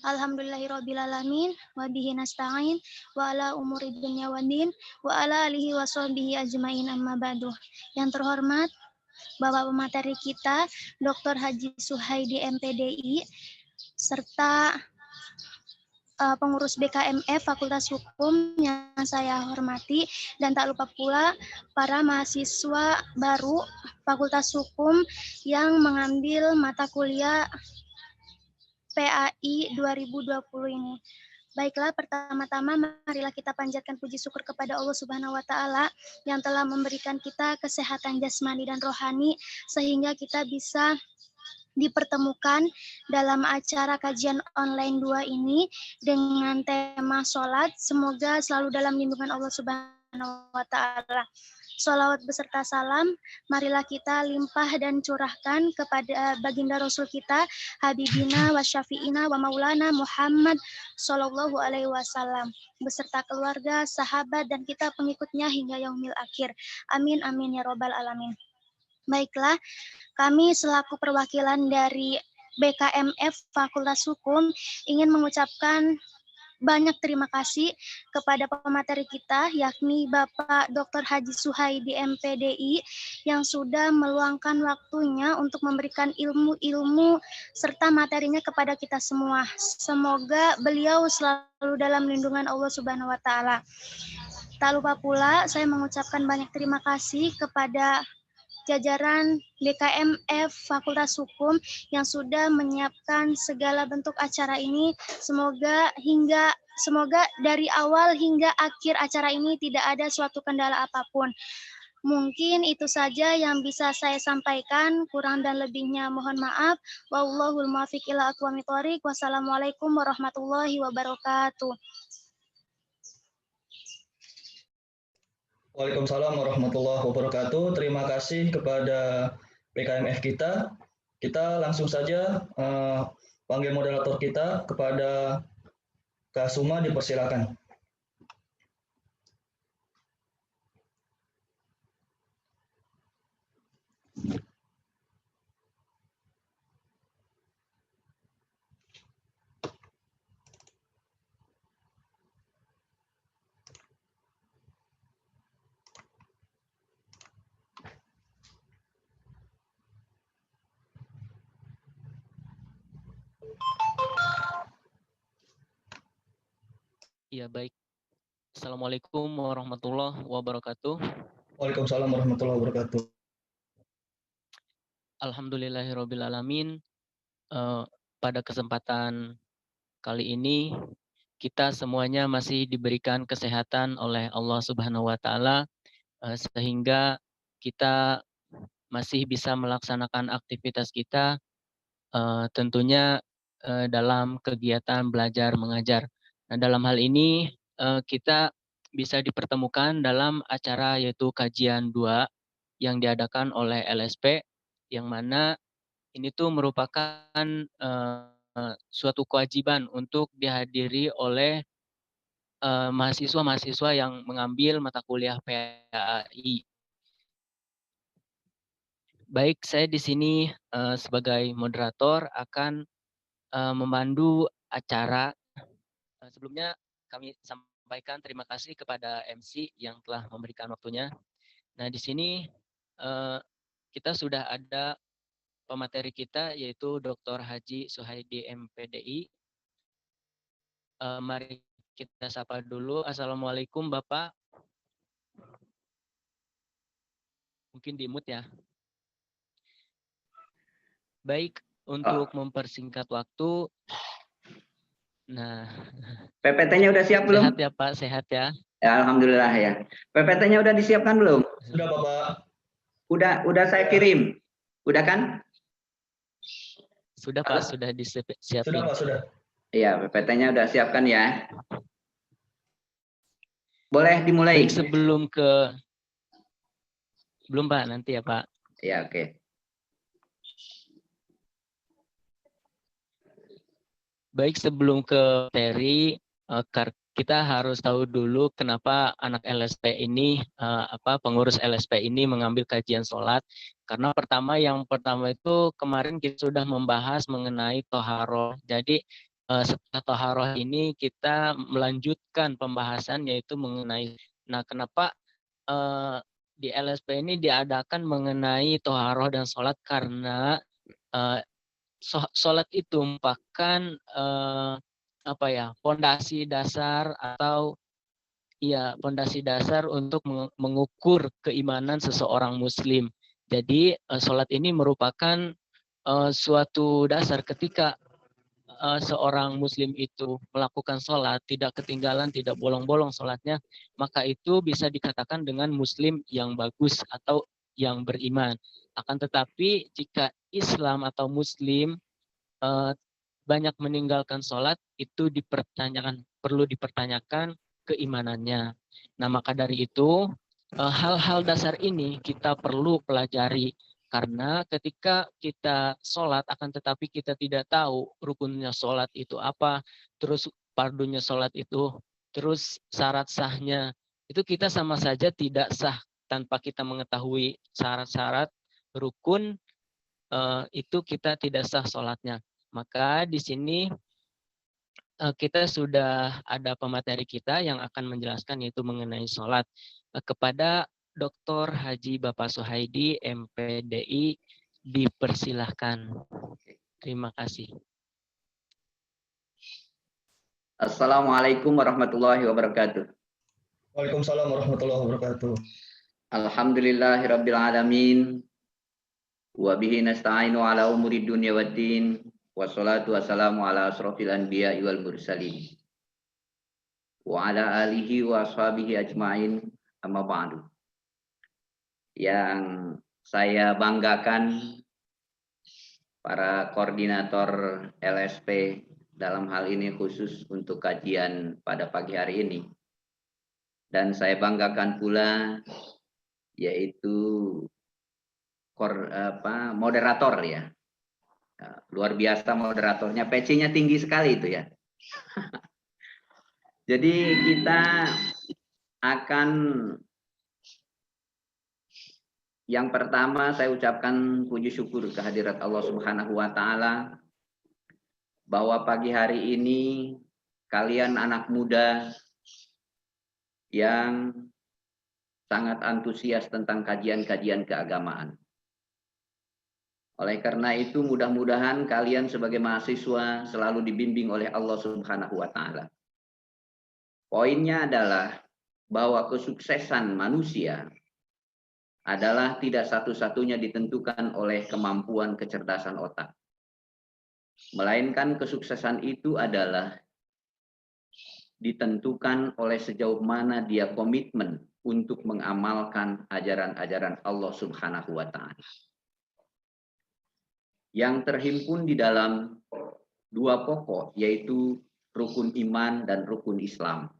Alhamdulillahirabbil alamin wa bihi nasta'in wa ala umuri dunya waddin wa ala alihi washabihi ajmain amma ba'du. Yang terhormat Bapak pemateri kita Dr. Haji Suhaidi MPDI serta pengurus BKMF Fakultas Hukum yang saya hormati, dan tak lupa pula para mahasiswa baru Fakultas Hukum yang mengambil mata kuliah PAI 2020 ini. Baiklah, pertama-tama marilah kita panjatkan puji syukur kepada Allah Subhanahu wa taala yang telah memberikan kita kesehatan jasmani dan rohani sehingga kita bisa dipertemukan dalam acara kajian online 2 ini dengan tema sholat. Semoga selalu dalam lindungan Allah Subhanahu wa taala. Sholawat beserta salam, marilah kita limpah dan curahkan kepada baginda Rasul kita, Habibina wa Syafi'ina wa Maulana Muhammad Sallallahu Alaihi Wasallam, beserta keluarga, sahabat, dan kita pengikutnya hingga yaumil akhir. Amin, amin, ya robbal alamin. Baiklah, kami selaku perwakilan dari BKMF Fakultas Hukum ingin mengucapkan banyak terima kasih kepada pemateri kita, yakni Bapak Dr. Haji Suhaidi MPDI yang sudah meluangkan waktunya untuk memberikan ilmu-ilmu serta materinya kepada kita semua. Semoga beliau selalu dalam lindungan Allah Subhanahu wa taala. Tak lupa pula saya mengucapkan banyak terima kasih kepada jajaran BKMF Fakultas Hukum yang sudah menyiapkan segala bentuk acara ini. Semoga dari awal hingga akhir acara ini tidak ada suatu kendala apapun. Mungkin itu saja yang bisa saya sampaikan, kurang dan lebihnya mohon maaf. Wallahul muwaffiq ila aqwamit thoriq. Wassalamualaikum warahmatullahi wabarakatuh. Waalaikumsalam warahmatullahi wabarakatuh. Terima kasih kepada BKMF kita. Kita langsung saja panggil moderator kita kepada Kak Suma, dipersilakan. Ya, baik. Assalamualaikum warahmatullahi wabarakatuh. Waalaikumsalam warahmatullahi wabarakatuh. Alhamdulillahirabbil alamin. Pada kesempatan kali ini kita semuanya masih diberikan kesehatan oleh Allah Subhanahu wa taala sehingga kita masih bisa melaksanakan aktivitas kita tentunya dalam kegiatan belajar mengajar. Nah, dalam hal ini kita bisa dipertemukan dalam acara yaitu kajian 2 yang diadakan oleh LSP, yang mana ini tuh merupakan suatu kewajiban untuk dihadiri oleh mahasiswa-mahasiswa yang mengambil mata kuliah PAI. Baik, saya di sini sebagai moderator akan memandu acara. Sebelumnya kami sampaikan terima kasih kepada MC yang telah memberikan waktunya. Nah, di sini kita sudah ada pemateri kita yaitu Dr. Haji Suhaidi MPDI. Mari kita sapa dulu. Assalamualaikum Bapak. Mungkin di-mute ya. Baik, untuk mempersingkat waktu. Nah, PPT-nya udah siap belum? Sehat ya Pak, sehat ya. Ya, alhamdulillah ya. PPT-nya udah disiapkan belum? Sudah, Bapak. Udah saya kirim. Udah kan? Sudah Pak, sudah disiapin. Sudah Pak, sudah. Iya, PPT-nya udah siapkan ya. Boleh dimulai. Baik, sebelum ke belum Pak, nanti ya Pak. Ya, oke. Baik, sebelum ke materi, kita harus tahu dulu kenapa anak LSP ini, pengurus LSP ini mengambil kajian sholat. Karena yang pertama itu kemarin kita sudah membahas mengenai toharoh. Jadi setelah toharoh ini kita melanjutkan pembahasan yaitu mengenai, nah kenapa di LSP ini diadakan mengenai toharoh dan sholat, karena sholat itu merupakan fondasi dasar atau fondasi dasar untuk mengukur keimanan seseorang muslim. Jadi sholat ini merupakan suatu dasar ketika seorang muslim itu melakukan sholat, tidak ketinggalan, tidak bolong-bolong sholatnya, maka itu bisa dikatakan dengan muslim yang bagus atau yang beriman. Akan tetapi jika Islam atau muslim banyak meninggalkan sholat, itu perlu dipertanyakan keimanannya. Nah, maka dari itu hal-hal dasar ini kita perlu pelajari, karena ketika kita sholat akan tetapi kita tidak tahu rukunnya sholat itu apa, terus fardunya sholat itu, terus syarat sahnya, itu kita sama saja tidak sah tanpa kita mengetahui syarat-syarat rukun, itu kita tidak sah sholatnya. Maka di sini kita sudah ada pemateri kita yang akan menjelaskan yaitu mengenai sholat. Kepada Dr. Haji Bapak Suhaidi, MPDI, dipersilahkan. Terima kasih. Assalamualaikum warahmatullahi wabarakatuh. Waalaikumsalam warahmatullahi wabarakatuh. Alhamdulillahirabbil alamin. Wa bihi nasta'inu ala umuri dunya waddin. Wassalatu wassalamu ala asrofil anbiya wal mursalin wa ala alihi wa ashabihi ajma'in, amma ba'du. Yang saya banggakan para koordinator LSP dalam hal ini khusus untuk kajian pada pagi hari ini. Dan saya banggakan pula yaitu moderator ya. Luar biasa moderatornya, PC-nya tinggi sekali itu ya. Jadi kita akan, yang pertama saya ucapkan puji syukur kehadirat Allah Subhanahu wa taala bahwa pagi hari ini kalian anak muda yang sangat antusias tentang kajian-kajian keagamaan. Oleh karena itu mudah-mudahan kalian sebagai mahasiswa selalu dibimbing oleh Allah Subhanahu wa taala. Poinnya adalah bahwa kesuksesan manusia adalah tidak satu-satunya ditentukan oleh kemampuan kecerdasan otak. Melainkan kesuksesan itu adalah ditentukan oleh sejauh mana dia komitmen untuk mengamalkan ajaran-ajaran Allah Subhanahu wa taala. Yang terhimpun di dalam dua pokok, yaitu rukun iman dan rukun Islam.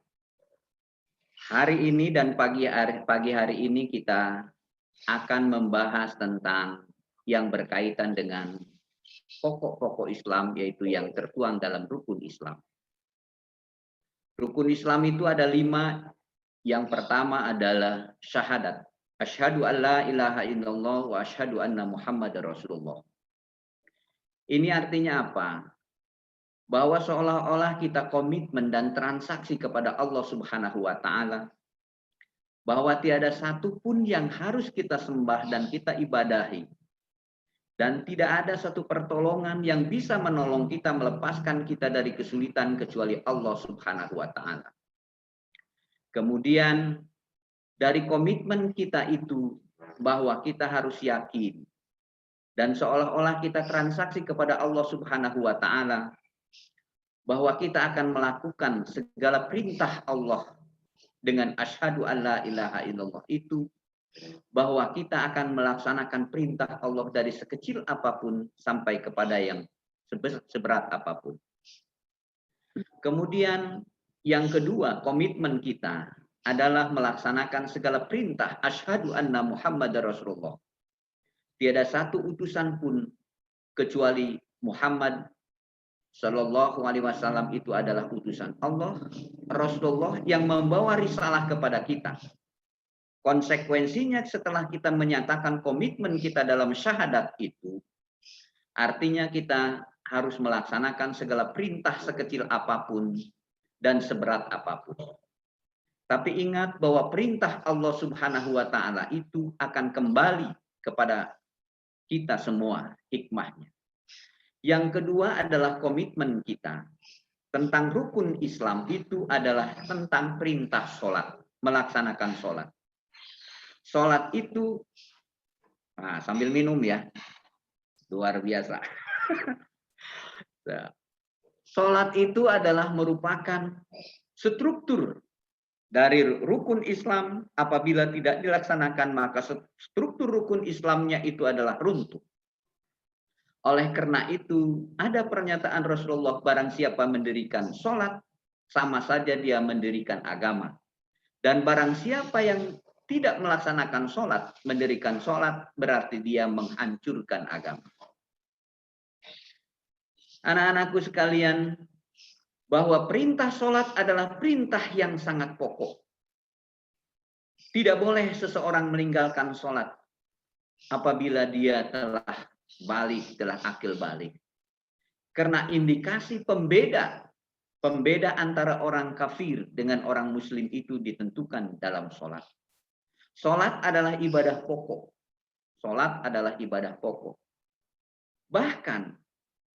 Hari ini dan pagi hari ini kita akan membahas tentang yang berkaitan dengan pokok-pokok Islam, yaitu yang tertuang dalam rukun Islam. Rukun Islam itu ada 5. Yang pertama adalah syahadat. Asyhadu an la ilaha illallah wa asyhadu anna Muhammadar Rasulullah. Ini artinya apa? Bahwa seolah-olah kita komitmen dan transaksi kepada Allah Subhanahu wa taala bahwa tiada satu pun yang harus kita sembah dan kita ibadahi. Dan tidak ada satu pertolongan yang bisa menolong kita, melepaskan kita dari kesulitan kecuali Allah Subhanahu wa taala. Kemudian dari komitmen kita itu bahwa kita harus yakin dan seolah-olah kita transaksi kepada Allah Subhanahu wa taala bahwa kita akan melakukan segala perintah Allah dengan asyhadu alla ilaha illallah itu, bahwa kita akan melaksanakan perintah Allah dari sekecil apapun sampai kepada yang seberat apapun. Kemudian yang kedua, komitmen kita adalah melaksanakan segala perintah asyhadu anna Muhammadar Rasulullah. Tiada satu utusan pun kecuali Muhammad Sallallahu Alaihi Wasallam itu adalah utusan Allah, Rasulullah yang membawa risalah kepada kita. Konsekuensinya setelah kita menyatakan komitmen kita dalam syahadat itu, Artinya kita harus melaksanakan segala perintah sekecil apapun dan seberat apapun. Tapi ingat bahwa perintah Allah Subhanahu wa taala itu akan kembali kepada kita semua hikmahnya. Yang kedua adalah komitmen kita tentang rukun Islam itu adalah tentang perintah sholat, melaksanakan sholat. Sholat itu, nah, sambil minum ya, luar biasa. Sholat itu adalah merupakan struktur dari rukun Islam. Apabila tidak dilaksanakan, maka struktur rukun Islamnya itu adalah runtuh. Oleh karena itu, ada pernyataan Rasulullah, barang siapa mendirikan sholat, sama saja dia mendirikan agama. Dan barang siapa yang tidak melaksanakan sholat, mendirikan sholat, berarti dia menghancurkan agama. Anak-anakku sekalian, bahwa perintah sholat adalah perintah yang sangat pokok. Tidak boleh seseorang meninggalkan sholat apabila dia telah balik, telah akil balik. Karena indikasi pembeda antara orang kafir dengan orang muslim itu ditentukan dalam sholat. Sholat adalah ibadah pokok. Sholat adalah ibadah pokok. Bahkan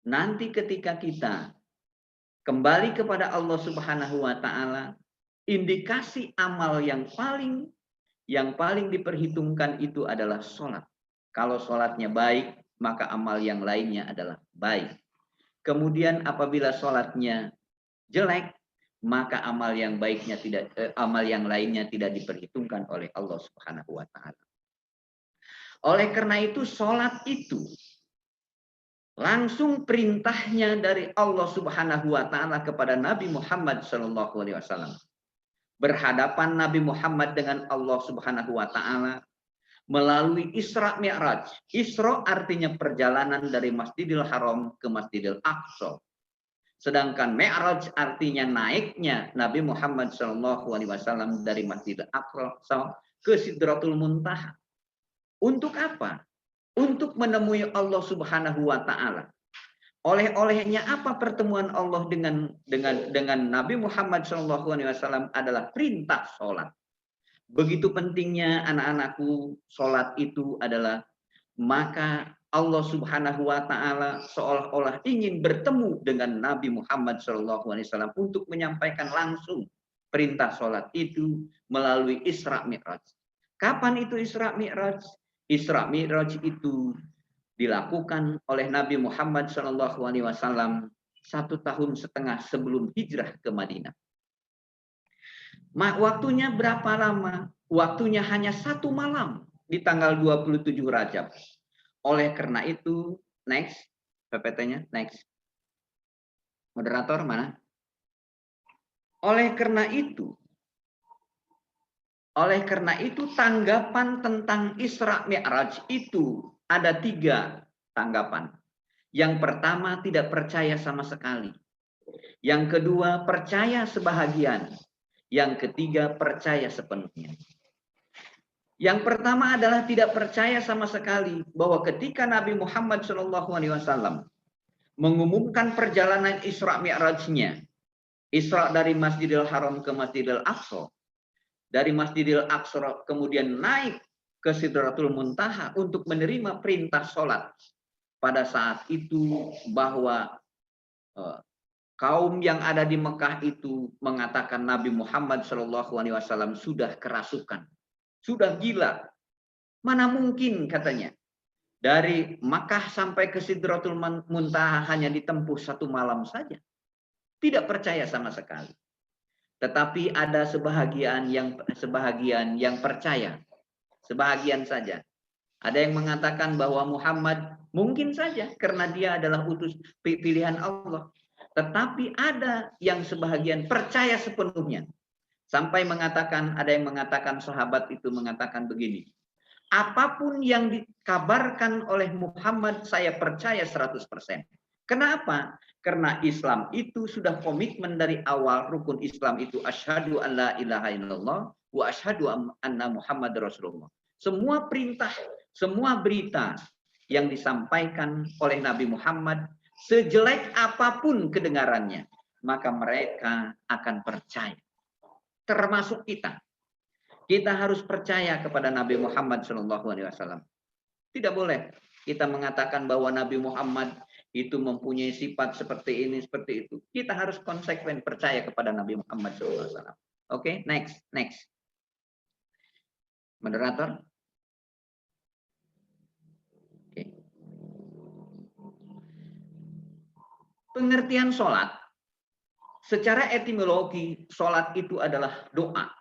nanti ketika kita kembali kepada Allah Subhanahu wa taala, indikasi amal yang paling diperhitungkan itu adalah sholat. Kalau sholatnya baik, maka amal yang lainnya adalah baik. Kemudian apabila sholatnya jelek, maka amal yang lainnya tidak diperhitungkan oleh Allah Subhanahu wa taala. Oleh karena itu sholat itu langsung perintahnya dari Allah Subhanahu wa taala kepada Nabi Muhammad SAW. Berhadapan Nabi Muhammad dengan Allah Subhanahu wa taala melalui Isra Mi'raj. Isra artinya perjalanan dari Masjidil Haram ke Masjidil Aqsa. Sedangkan Mi'raj artinya naiknya Nabi Muhammad SAW dari Masjidil Aqsa ke Sidratul Muntaha. Untuk apa? Untuk menemui Allah Subhanahu wa taala. Oleh-olehnya apa pertemuan Allah dengan Nabi Muhammad SAW adalah perintah sholat. Begitu pentingnya anak-anakku, sholat itu adalah, maka Allah Subhanahu wa taala seolah-olah ingin bertemu dengan Nabi Muhammad SAW untuk menyampaikan langsung perintah sholat itu melalui Isra Mi'raj. Kapan itu Isra Mi'raj? Isra Mi'raj itu dilakukan oleh Nabi Muhammad SAW 1,5 tahun sebelum hijrah ke Madinah. Waktunya berapa lama? Waktunya hanya 1 malam di tanggal 27 Rajab. Oleh karena itu, next, PPT-nya, next. Moderator mana? Oleh karena itu tanggapan tentang Isra Mi'raj itu ada 3 tanggapan. Yang pertama, tidak percaya sama sekali. Yang kedua, percaya sebahagian. Yang ketiga, percaya sepenuhnya. Yang pertama adalah tidak percaya sama sekali bahwa ketika Nabi Muhammad SAW mengumumkan perjalanan Isra Mi'rajnya, Isra dari Masjidil Haram ke Masjidil Aqsa, dari Masjidil Aqsa kemudian naik ke Sidratul Muntaha untuk menerima perintah sholat. Pada saat itu bahwa kaum yang ada di Mekah itu mengatakan Nabi Muhammad SAW sudah kerasukan, sudah gila. Mana mungkin katanya. Dari Makkah sampai ke Sidratul Muntaha hanya ditempuh 1 malam saja. Tidak percaya sama sekali. Tetapi ada sebahagian yang percaya. Sebahagian saja. Ada yang mengatakan bahwa Muhammad mungkin saja karena dia adalah utus pilihan Allah. Tetapi ada yang sebahagian percaya sepenuhnya. Sampai ada yang mengatakan, sahabat itu mengatakan begini. Apapun yang dikabarkan oleh Muhammad, saya percaya 100%. Kenapa? Karena Islam itu sudah komitmen dari awal. Rukun Islam itu asyhadu an la ilaha illallah wa asyhadu anna Muhammad Rasulullah. Semua perintah, semua berita yang disampaikan oleh Nabi Muhammad, sejelek apapun kedengarannya, maka mereka akan percaya. Termasuk kita. Kita harus percaya kepada Nabi Muhammad SAW. Tidak boleh kita mengatakan bahwa Nabi Muhammad itu mempunyai sifat seperti ini, seperti itu. Kita harus konsekuen percaya kepada Nabi Muhammad SAW. Oke, next. Moderator. Oke. Pengertian sholat. Secara etimologi, sholat itu adalah doa.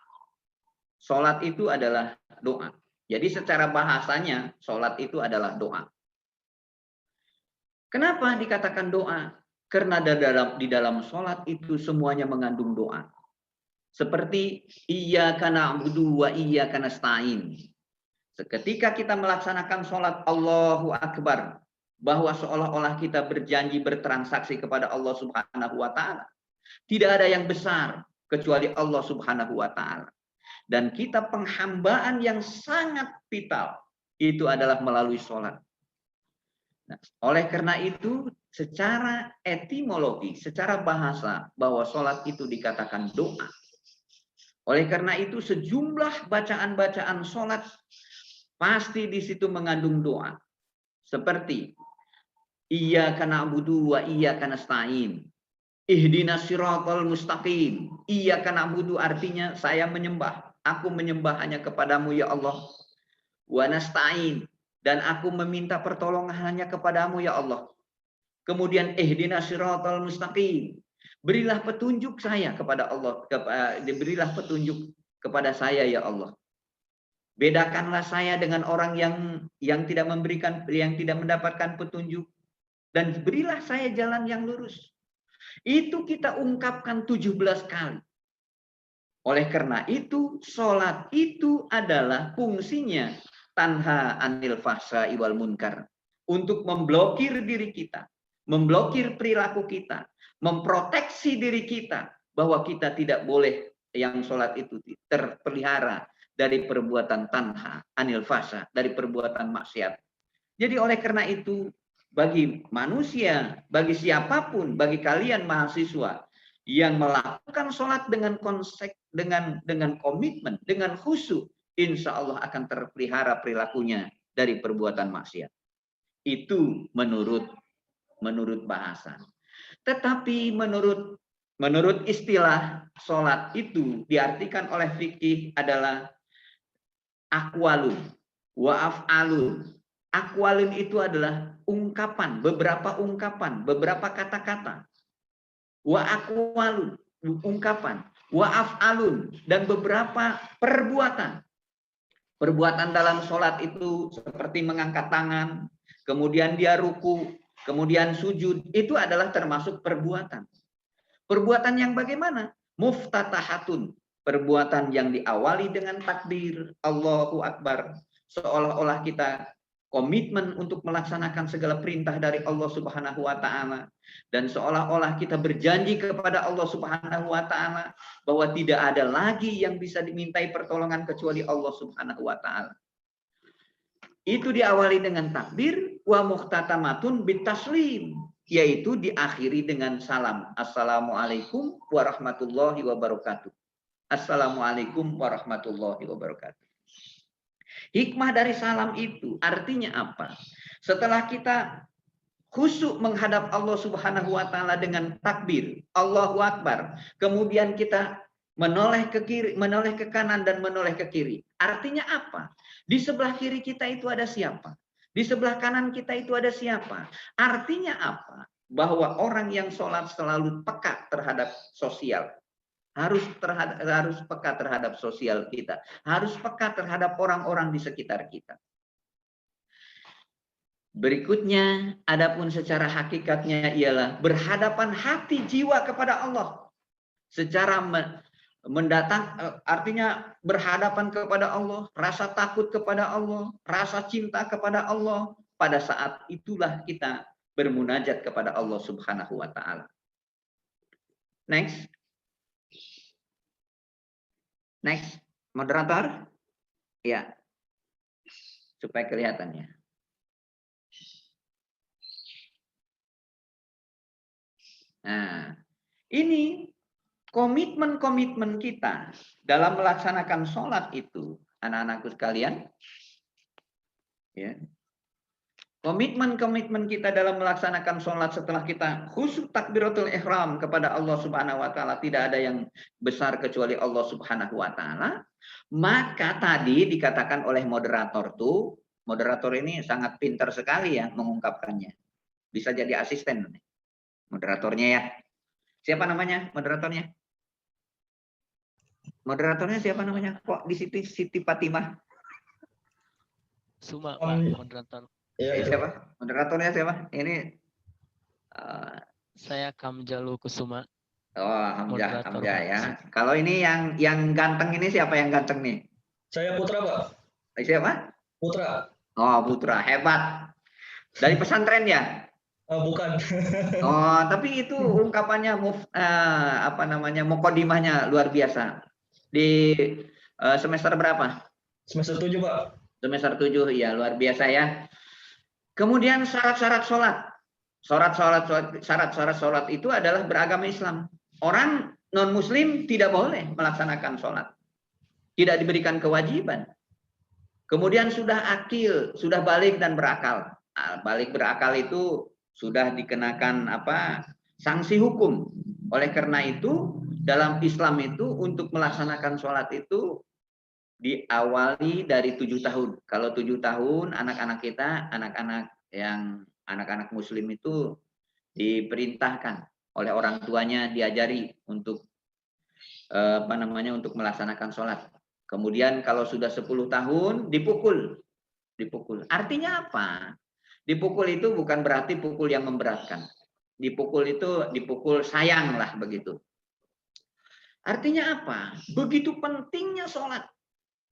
Sholat itu adalah doa. Jadi secara bahasanya, sholat itu adalah doa. Kenapa dikatakan doa? Karena di dalam sholat itu semuanya mengandung doa. Seperti iyyaka na'budu wa iyyaka nasta'in. Ketika kita melaksanakan sholat Allahu Akbar, bahwa seolah-olah kita berjanji bertransaksi kepada Allah Subhanahu wa Ta'ala. Tidak ada yang besar kecuali Allah Subhanahu wa Ta'ala. Dan kita penghambaan yang sangat vital itu adalah melalui sholat. Nah, oleh karena itu, secara etimologi, secara bahasa, bahwa sholat itu dikatakan doa. Oleh karena itu, sejumlah bacaan-bacaan sholat pasti di situ mengandung doa. Seperti iyyaka na'budu wa iyyaka nasta'in. Ihdinas siratal mustaqim. Iyyaka na'budu artinya saya menyembah. Aku menyembah hanya kepadamu ya Allah. Wa nasta'in. Dan aku meminta pertolongan hanya kepadamu ya Allah. Kemudian ihdinas siratal mustaqim. Berilah petunjuk saya kepada Allah. Berilah petunjuk kepada saya ya Allah. Bedakanlah saya dengan orang yang tidak mendapatkan petunjuk. Dan berilah saya jalan yang lurus. Itu kita ungkapkan 17 kali. Oleh karena itu, sholat itu adalah fungsinya tanha anil fahsya'i wal munkar. Untuk memblokir diri kita, memblokir perilaku kita, memproteksi diri kita, bahwa kita tidak boleh yang sholat itu terpelihara dari perbuatan tanha anil fahsya, dari perbuatan maksiat. Jadi oleh karena itu, bagi manusia, bagi siapapun, bagi kalian mahasiswa yang melakukan sholat dengan konsep, dengan komitmen, dengan khusyuk, insya Allah akan terpelihara perilakunya dari perbuatan maksiat. Itu menurut bahasa. Tetapi menurut istilah sholat itu diartikan oleh fikih adalah aqwalun wa af'alun. Aqwalun itu adalah ungkapan, beberapa kata-kata. Wa aqwalun, ungkapan. Wa af'alun, dan beberapa perbuatan. Perbuatan dalam sholat itu seperti mengangkat tangan, kemudian dia ruku, kemudian sujud, itu adalah termasuk perbuatan. Perbuatan yang bagaimana? Muftatahatun, perbuatan yang diawali dengan takbir, Allahu Akbar, seolah-olah kita komitmen untuk melaksanakan segala perintah dari Allah Subhanahu wa Ta'ala, dan seolah-olah kita berjanji kepada Allah Subhanahu wa Ta'ala bahwa tidak ada lagi yang bisa dimintai pertolongan kecuali Allah Subhanahu wa Ta'ala. Itu diawali dengan takbir, wa muhtatamatun bitaslim, yaitu diakhiri dengan salam. Assalamualaikum warahmatullahi wabarakatuh. Assalamualaikum warahmatullahi wabarakatuh. Hikmah dari salam itu artinya apa? Setelah kita khusyuk menghadap Allah Subhanahu wa Ta'ala dengan takbir, Allahu Akbar, kemudian kita menoleh ke kiri, menoleh ke kanan, dan menoleh ke kiri. Artinya apa? Di sebelah kiri kita itu ada siapa? Di sebelah kanan kita itu ada siapa? Artinya apa? Bahwa orang yang sholat selalu peka terhadap sosial. Harus peka terhadap sosial kita. Harus peka terhadap orang-orang di sekitar kita. Berikutnya, adapun secara hakikatnya ialah berhadapan hati jiwa kepada Allah. Secara artinya berhadapan kepada Allah, rasa takut kepada Allah, rasa cinta kepada Allah. Pada saat itulah kita bermunajat kepada Allah Subhanahu wa Ta'ala. Next. Next, moderator. Ya, supaya kelihatannya. Nah, ini komitmen-komitmen kita dalam melaksanakan sholat itu, anak-anakku sekalian, ya. Komitmen-komitmen kita dalam melaksanakan sholat setelah kita khusyuk takbiratul ihram kepada Allah Subhanahu wa taala, tidak ada yang besar kecuali Allah Subhanahu wa taala. Maka tadi dikatakan oleh moderator tuh, moderator ini sangat pintar sekali ya mengungkapkannya. Bisa jadi asisten moderatornya ya. Siapa namanya moderatornya? Moderatornya siapa namanya? Kok di situ Siti Fatimah? Suma, Pak, moderator. Ya, itu. Siapa? Moderatornya siapa? Ini Saya Kamjalu Kusuma. oh, Hamzah, Moderator, Hamzah Pak. ya. Kalau ini yang ganteng ini siapa yang ganteng nih? Saya Putra, Pak. Siapa? Putra. Oh, Putra, hebat. Dari pesantren ya? Bukan. Oh, tapi itu ungkapannya mukodimahnya luar biasa. Di semester berapa? Semester 7, Pak. Semester 7, ya luar biasa ya. Kemudian syarat-syarat sholat. Syarat-syarat sholat itu adalah beragama Islam. Orang non-muslim tidak boleh melaksanakan sholat. Tidak diberikan kewajiban. Kemudian sudah akil, sudah balik dan berakal. Nah, balik berakal itu sudah dikenakan sanksi hukum. Oleh karena itu, dalam Islam itu untuk melaksanakan sholat itu diawali dari 7 tahun. Kalau 7 tahun, anak-anak kita, anak-anak muslim itu diperintahkan oleh orang tuanya, diajari untuk untuk melaksanakan sholat. Kemudian kalau sudah 10 tahun dipukul. Artinya apa? Dipukul itu bukan berarti pukul yang memberatkan. Dipukul itu dipukul sayang lah begitu. Artinya apa? Begitu pentingnya sholat.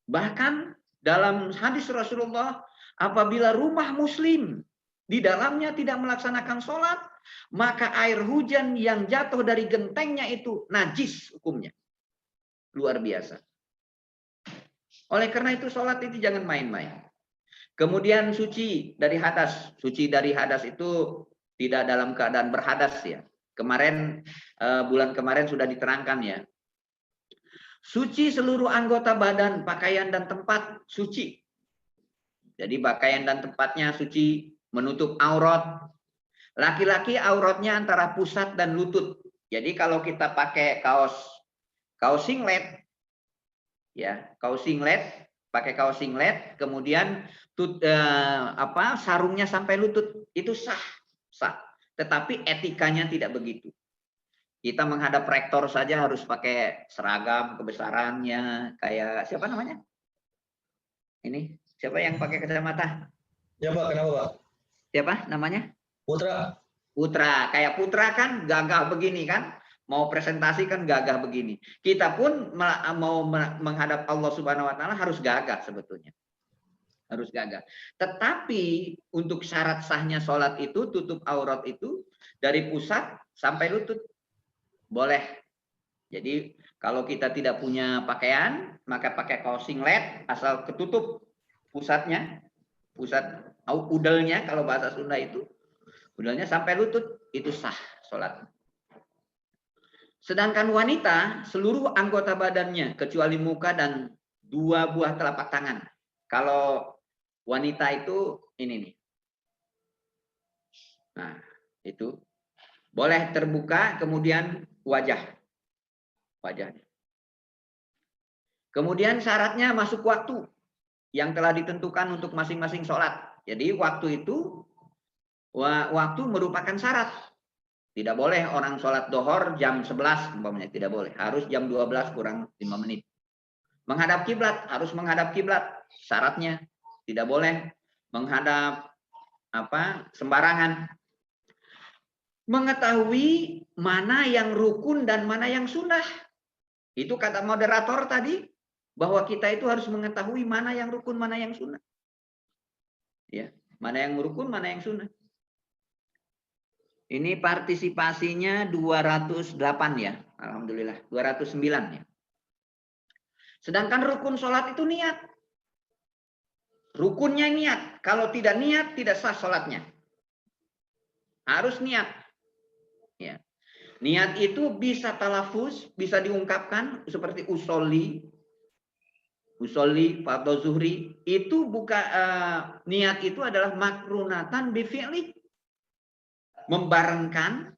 Bahkan dalam hadis Rasulullah, apabila rumah muslim di dalamnya tidak melaksanakan sholat, maka air hujan yang jatuh dari gentengnya itu najis hukumnya. Luar biasa. Oleh karena itu sholat itu jangan main-main. Kemudian suci dari hadas. Suci dari hadas itu tidak dalam keadaan berhadas ya. Kemarin, bulan kemarin sudah diterangkan ya. Suci seluruh anggota badan, pakaian dan tempat suci. Jadi pakaian dan tempatnya suci, menutup aurat. Laki-laki auratnya antara pusat dan lutut. Jadi kalau kita pakai kaos singlet, ya kaos singlet, pakai kaos singlet, kemudian sarungnya sampai lutut, itu sah. Tetapi etikanya tidak begitu. Kita menghadap rektor saja harus pakai seragam kebesarannya, kayak siapa namanya? Ini siapa yang pakai kacamata? Ya, Pak, kenapa, Pak? Siapa namanya? Putra. Putra, kayak Putra kan gagah begini kan? Mau presentasi kan gagah begini. Kita pun mau menghadap Allah Subhanahu wa taala harus gagah sebetulnya. Harus gagah. Tetapi untuk syarat sahnya sholat itu, tutup aurat itu dari pusat sampai lutut. Boleh. Jadi kalau kita tidak punya pakaian, maka pakai kaos singlet asal ketutup pusatnya, pusat udelnya kalau bahasa Sunda itu, udelnya sampai lutut, itu sah sholat. Sedangkan wanita, seluruh anggota badannya kecuali muka dan 2 buah telapak tangan. Kalau wanita itu ini nih. Nah, itu boleh terbuka, kemudian wajahnya. Kemudian syaratnya masuk waktu yang telah ditentukan untuk masing-masing sholat. Jadi waktu itu, waktu merupakan syarat. Tidak boleh orang sholat dohor jam 11, umpamanya tidak boleh. Harus jam 12 kurang 5 menit. Menghadap kiblat, harus menghadap kiblat. Syaratnya tidak boleh menghadap sembarangan. Mengetahui mana yang rukun dan mana yang sunnah. Itu kata moderator tadi, bahwa kita itu harus mengetahui mana yang rukun, mana yang sunnah. Ya, mana yang rukun, mana yang sunnah. Ini partisipasinya 208 ya. Alhamdulillah, 209 ya. Sedangkan rukun sholat itu niat. Rukunnya niat. Kalau tidak niat, tidak sah sholatnya. Harus niat. Ya. Niat itu bisa talafuz, bisa diungkapkan seperti usolli, fardhu zuhri. Itu bukan niat itu adalah makrunatan bi fi'li. Membarengkan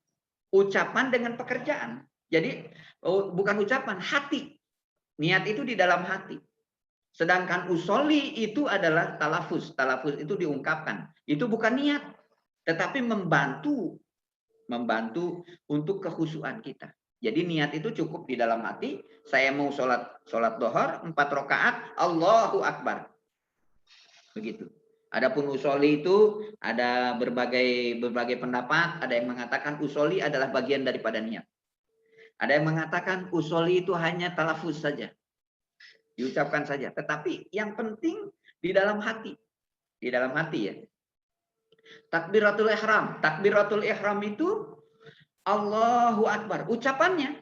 ucapan dengan pekerjaan. Jadi bukan ucapan, hati. Niat itu di dalam hati. Sedangkan usolli itu adalah talafuz. Talafuz itu diungkapkan. Itu bukan niat, tetapi membantu untuk kekhusyuan kita. Jadi niat itu cukup di dalam hati. Saya mau sholat duhur 4 rakaat, Allahu Akbar. Begitu. Adapun usolli itu ada berbagai pendapat. Ada yang mengatakan usolli adalah bagian daripada niat. Ada yang mengatakan usolli itu hanya talafuz saja, diucapkan saja. Tetapi yang penting di dalam hati, ya. Takbiratul ihram. Takbiratul ihram itu Allahu Akbar. Ucapannya.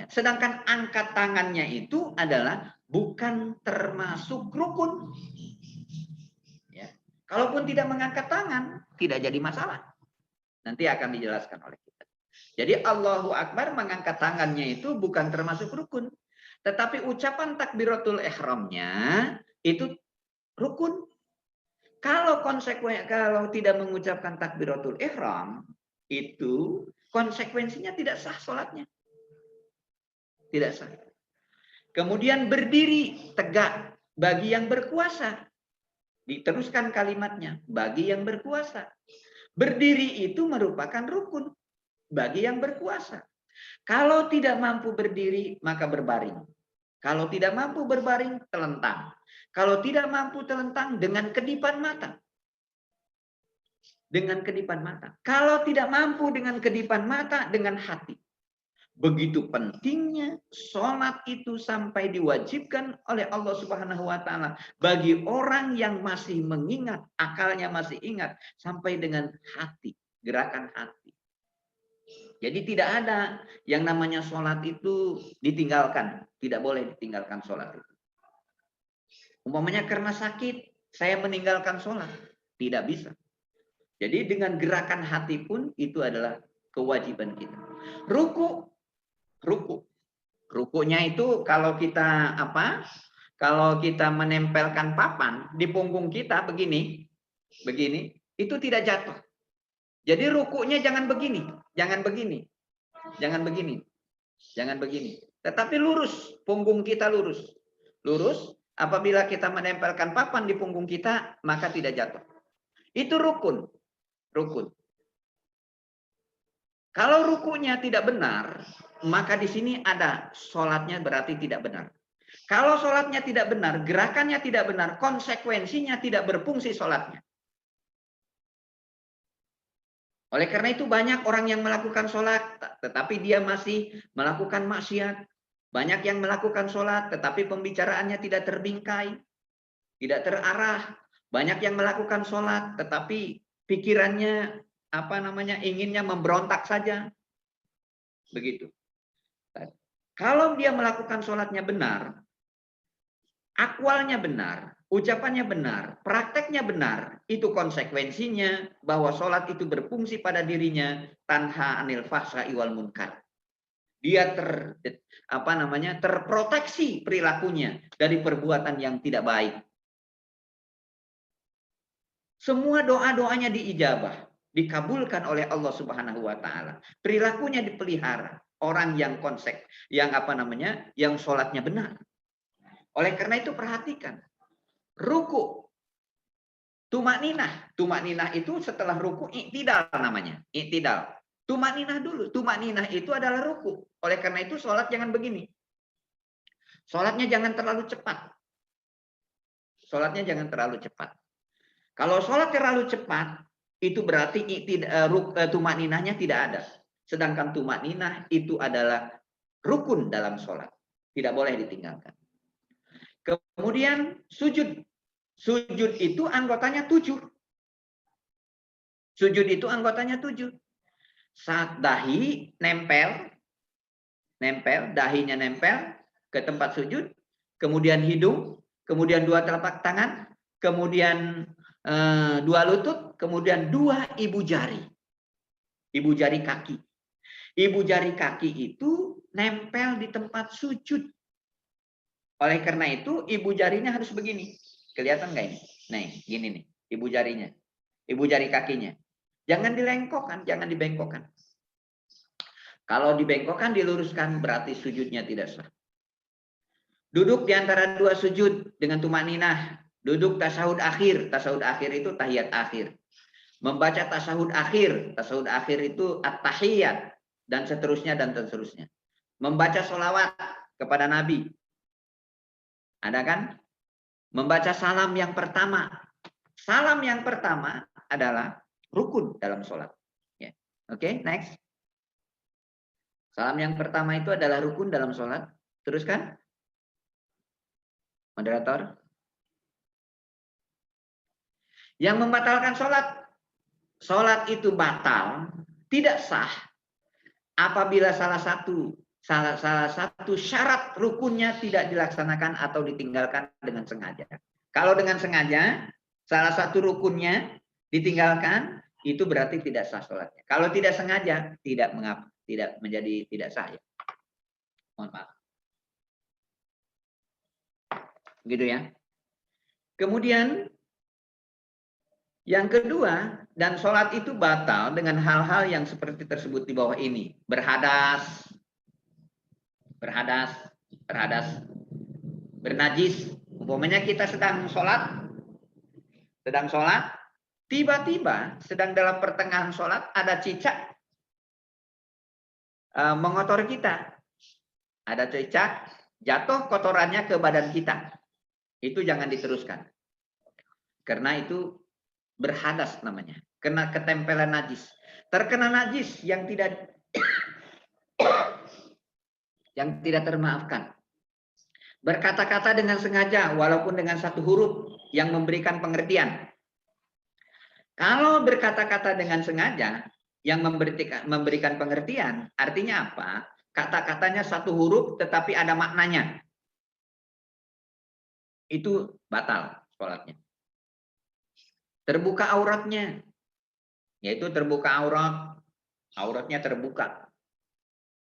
Sedangkan angkat tangannya itu adalah bukan termasuk rukun. Ya. Kalaupun tidak mengangkat tangan, tidak jadi masalah. Nanti akan dijelaskan oleh kita. Jadi Allahu Akbar mengangkat tangannya itu bukan termasuk rukun. Tetapi ucapan takbiratul ihramnya itu rukun. Kalau tidak mengucapkan takbiratul ihram, itu konsekuensinya tidak sah sholatnya. Tidak sah. Kemudian berdiri tegak bagi yang berkuasa. Diteruskan kalimatnya, bagi yang berkuasa. Berdiri itu merupakan rukun bagi yang berkuasa. Kalau tidak mampu berdiri, maka berbaring. Kalau tidak mampu berbaring, telentang. Kalau tidak mampu telentang, dengan kedipan mata. Dengan kedipan mata. Kalau tidak mampu dengan kedipan mata, dengan hati. Begitu pentingnya sholat itu sampai diwajibkan oleh Allah Subhanahu wa Ta'ala bagi orang yang masih mengingat, akalnya masih ingat, sampai dengan hati, gerakan hati. Jadi tidak ada yang namanya sholat itu ditinggalkan. Tidak boleh ditinggalkan sholat itu. Umpamanya karena sakit, saya meninggalkan sholat. Tidak bisa. Jadi dengan gerakan hati pun itu adalah kewajiban kita. Ruku. Rukunya itu kalau kita Kalau kita menempelkan papan di punggung kita begini, itu tidak jatuh. Jadi rukunya jangan begini. Tetapi lurus, punggung kita lurus. Apabila kita menempelkan papan di punggung kita, maka tidak jatuh. Itu rukun. Kalau rukunya tidak benar, maka di sini ada sholatnya berarti tidak benar. Kalau sholatnya tidak benar, gerakannya tidak benar, konsekuensinya tidak berfungsi sholatnya. Oleh karena itu banyak orang yang melakukan sholat, tetapi dia masih melakukan maksiat. Banyak yang melakukan sholat, tetapi pembicaraannya tidak terbingkai, tidak terarah. Banyak yang melakukan sholat, tetapi pikirannya inginnya memberontak saja. Begitu. Kalau dia melakukan sholatnya benar, akwalnya benar, ucapannya benar, prakteknya benar, itu konsekuensinya bahwa sholat itu berfungsi pada dirinya tanha anil fahsya'i wal munkar. Dia terproteksi perilakunya dari perbuatan yang tidak baik. Semua doa-doanya diijabah, dikabulkan oleh Allah Subhanahu wa Ta'ala. Perilakunya dipelihara. Orang yang yang sholatnya benar. Oleh karena itu perhatikan. Ruku. Tumakninah. Tumakninah itu setelah ruku i'tidal namanya. I'tidal. Tumakninah dulu. Tumakninah itu adalah ruku. Oleh karena itu sholat jangan begini. Sholatnya jangan terlalu cepat. Kalau sholat terlalu cepat, itu berarti tumakninahnya tidak ada. Sedangkan tumakninah itu adalah rukun dalam sholat. Tidak boleh ditinggalkan. Kemudian sujud. Sujud itu anggotanya 7. Saat dahi nempel, dahinya nempel ke tempat sujud, kemudian hidung, kemudian 2 telapak tangan, kemudian 2 lutut, kemudian 2 ibu jari kaki. Ibu jari kaki itu nempel di tempat sujud. Oleh karena itu, ibu jarinya harus begini. Kelihatan nggak ini? Nih, gini nih, ibu jarinya. Ibu jari kakinya. Jangan dilengkokkan, jangan dibengkokkan. Kalau dibengkokkan, diluruskan, berarti sujudnya tidak sah. Duduk di antara dua sujud dengan tumaninah. Duduk tasahud akhir. Tasahud akhir itu tahiyat akhir. Membaca tasahud akhir. Tasahud akhir itu at-tahiyat. Dan seterusnya, dan seterusnya. Membaca sholawat kepada Nabi. Ada kan? Membaca salam yang pertama. Salam yang pertama adalah rukun dalam sholat. Ya. Oke, next. Salam yang pertama itu adalah rukun dalam sholat. Teruskan. Moderator. Yang membatalkan sholat. Sholat itu batal, tidak sah, apabila salah satu syarat rukunnya tidak dilaksanakan atau ditinggalkan dengan sengaja. Kalau dengan sengaja, salah satu rukunnya ditinggalkan, itu berarti tidak sah sholatnya. Kalau tidak sengaja, tidak menjadi tidak sah. Ya. Mohon maaf. Gitu ya. Kemudian yang kedua, dan sholat itu batal dengan hal-hal yang seperti tersebut di bawah ini. Berhadas, bernajis. Umpamanya kita sedang sholat, tiba-tiba sedang dalam pertengahan sholat ada cicak mengotori kita. Ada cicak jatuh kotorannya ke badan kita. Itu jangan diteruskan. Karena itu berhadas namanya. Kena ketempelan najis. Terkena najis yang tidak termaafkan. Berkata-kata dengan sengaja walaupun dengan satu huruf yang memberikan pengertian. Kalau berkata-kata dengan sengaja yang memberikan pengertian, artinya apa? Kata-katanya satu huruf tetapi ada maknanya. Itu batal sholatnya. Terbuka auratnya, yaitu terbuka auratnya terbuka.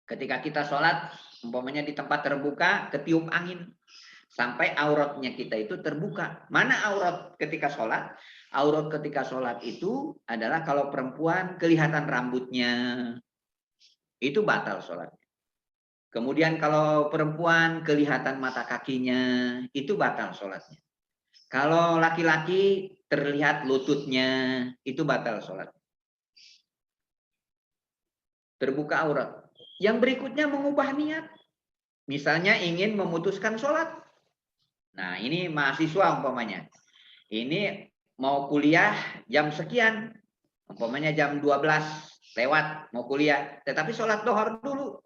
Ketika kita sholat, umpamanya di tempat terbuka, ketiup angin, sampai auratnya kita itu terbuka. Mana aurat ketika sholat? Aurat ketika sholat itu adalah kalau perempuan kelihatan rambutnya, itu batal sholatnya. Kemudian kalau perempuan kelihatan mata kakinya, itu batal sholatnya. Kalau laki-laki terlihat lututnya, itu batal sholat. Terbuka aurat. Yang berikutnya mengubah niat. Misalnya ingin memutuskan sholat. Nah ini mahasiswa umpamanya. Ini mau kuliah jam sekian. Umpamanya jam 12 lewat mau kuliah. Tetapi sholat dohor dulu.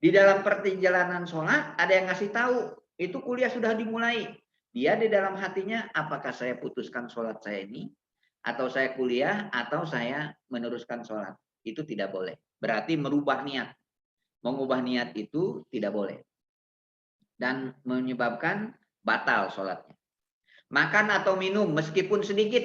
Di dalam perjalanan sholat ada yang ngasih tahu. Itu kuliah sudah dimulai. Dia di dalam hatinya, apakah saya putuskan sholat saya ini, atau saya kuliah, atau saya meneruskan sholat. Itu tidak boleh. Berarti merubah niat. Mengubah niat itu tidak boleh. Dan menyebabkan batal sholatnya. Makan atau minum meskipun sedikit.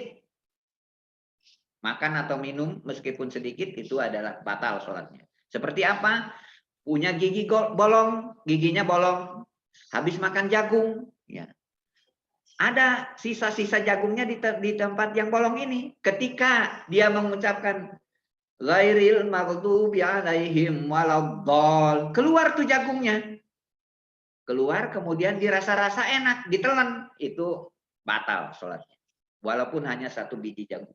Makan atau minum meskipun sedikit itu adalah batal sholatnya. Seperti apa? Punya gigi bolong, giginya bolong. Habis makan jagung. Ya. Ada sisa-sisa jagungnya di tempat yang bolong ini. Ketika dia mengucapkan ghairil maghdubi alaihim waladdallin, keluar tuh jagungnya. Keluar kemudian dirasa-rasa enak, ditelan, itu batal sholatnya. Walaupun hanya satu biji jagung.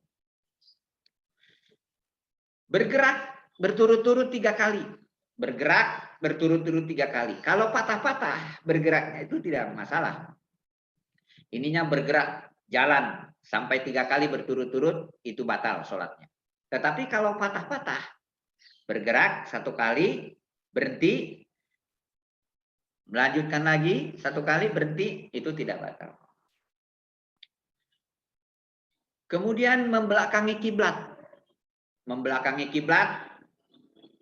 Bergerak berturut-turut 3 kali. Bergerak berturut-turut 3 kali. Kalau patah-patah bergeraknya itu tidak masalah. Ininya bergerak, jalan sampai 3 kali berturut-turut, itu batal sholatnya. Tetapi kalau patah-patah, bergerak 1 kali, berhenti, melanjutkan lagi 1 kali, berhenti, itu tidak batal. Kemudian membelakangi kiblat. Membelakangi kiblat,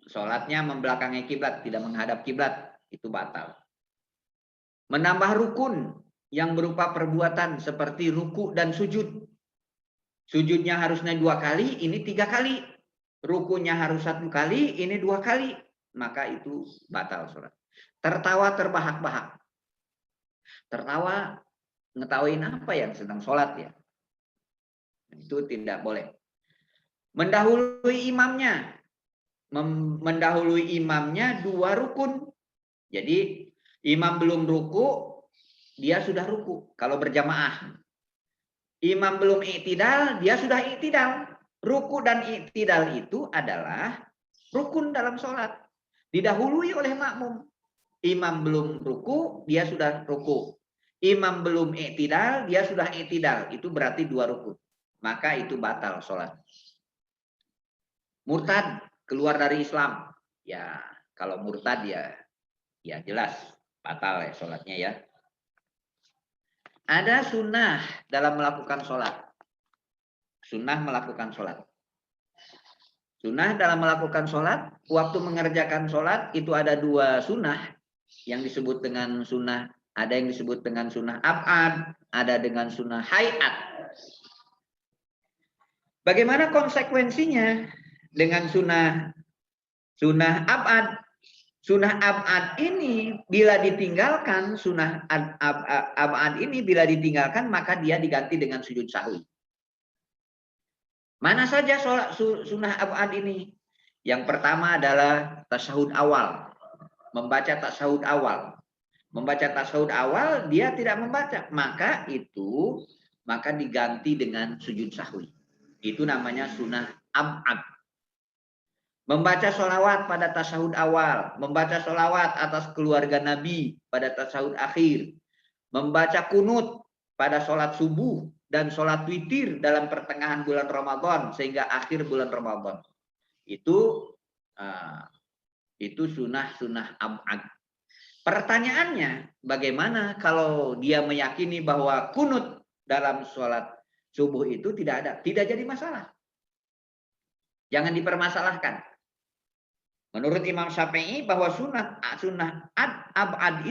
sholatnya membelakangi kiblat, tidak menghadap kiblat, itu batal. Menambah rukun yang berupa perbuatan seperti ruku dan sujud. Sujudnya harusnya 2 kali, ini 3 kali. rukunya harus 1 kali, ini 2 kali, maka itu batal sholat. Tertawa terbahak-bahak. Tertawa ngetawain apa yang sedang sholat ya. Itu tidak boleh. Mendahului imamnya. Mendahului imamnya 2 rukun. Jadi imam belum ruku, dia sudah ruku. Kalau berjamaah. Imam belum i'tidal, dia sudah i'tidal. Ruku dan i'tidal itu adalah rukun dalam sholat. Didahului oleh makmum. Imam belum ruku, dia sudah ruku. Imam belum i'tidal, dia sudah i'tidal. Itu berarti 2 rukun. Maka itu batal sholat. Murtad, keluar dari Islam. Ya, kalau murtad ya jelas batal ya sholatnya ya. Ada sunnah dalam melakukan sholat. Sunnah melakukan sholat. Sunnah dalam melakukan sholat, waktu mengerjakan sholat itu ada 2 sunnah yang disebut dengan sunnah. Ada yang disebut dengan sunnah ab'ad, ada dengan sunnah hayat. Bagaimana konsekuensinya dengan sunnah ab'ad? Sunnah ab'ad ini bila ditinggalkan, sunnah ab'ad ini bila ditinggalkan maka dia diganti dengan sujud sahwi. Mana saja sholat sunnah ab'ad ini? Yang pertama adalah tasyahud awal. Membaca tasyahud awal. Membaca tasyahud awal dia tidak membaca, maka diganti dengan sujud sahwi. Itu namanya sunnah ab'ad. Membaca sholawat pada tasyahud awal, membaca sholawat atas keluarga Nabi pada tasyahud akhir, membaca kunut pada sholat subuh dan sholat witir dalam pertengahan bulan Ramadan sehingga akhir bulan Ramadan. Itu sunnah ab'ad. Pertanyaannya, bagaimana kalau dia meyakini bahwa kunut dalam sholat subuh itu tidak ada? Tidak jadi masalah. Jangan dipermasalahkan. Menurut Imam Syafi'i bahwa sunnah ab'ad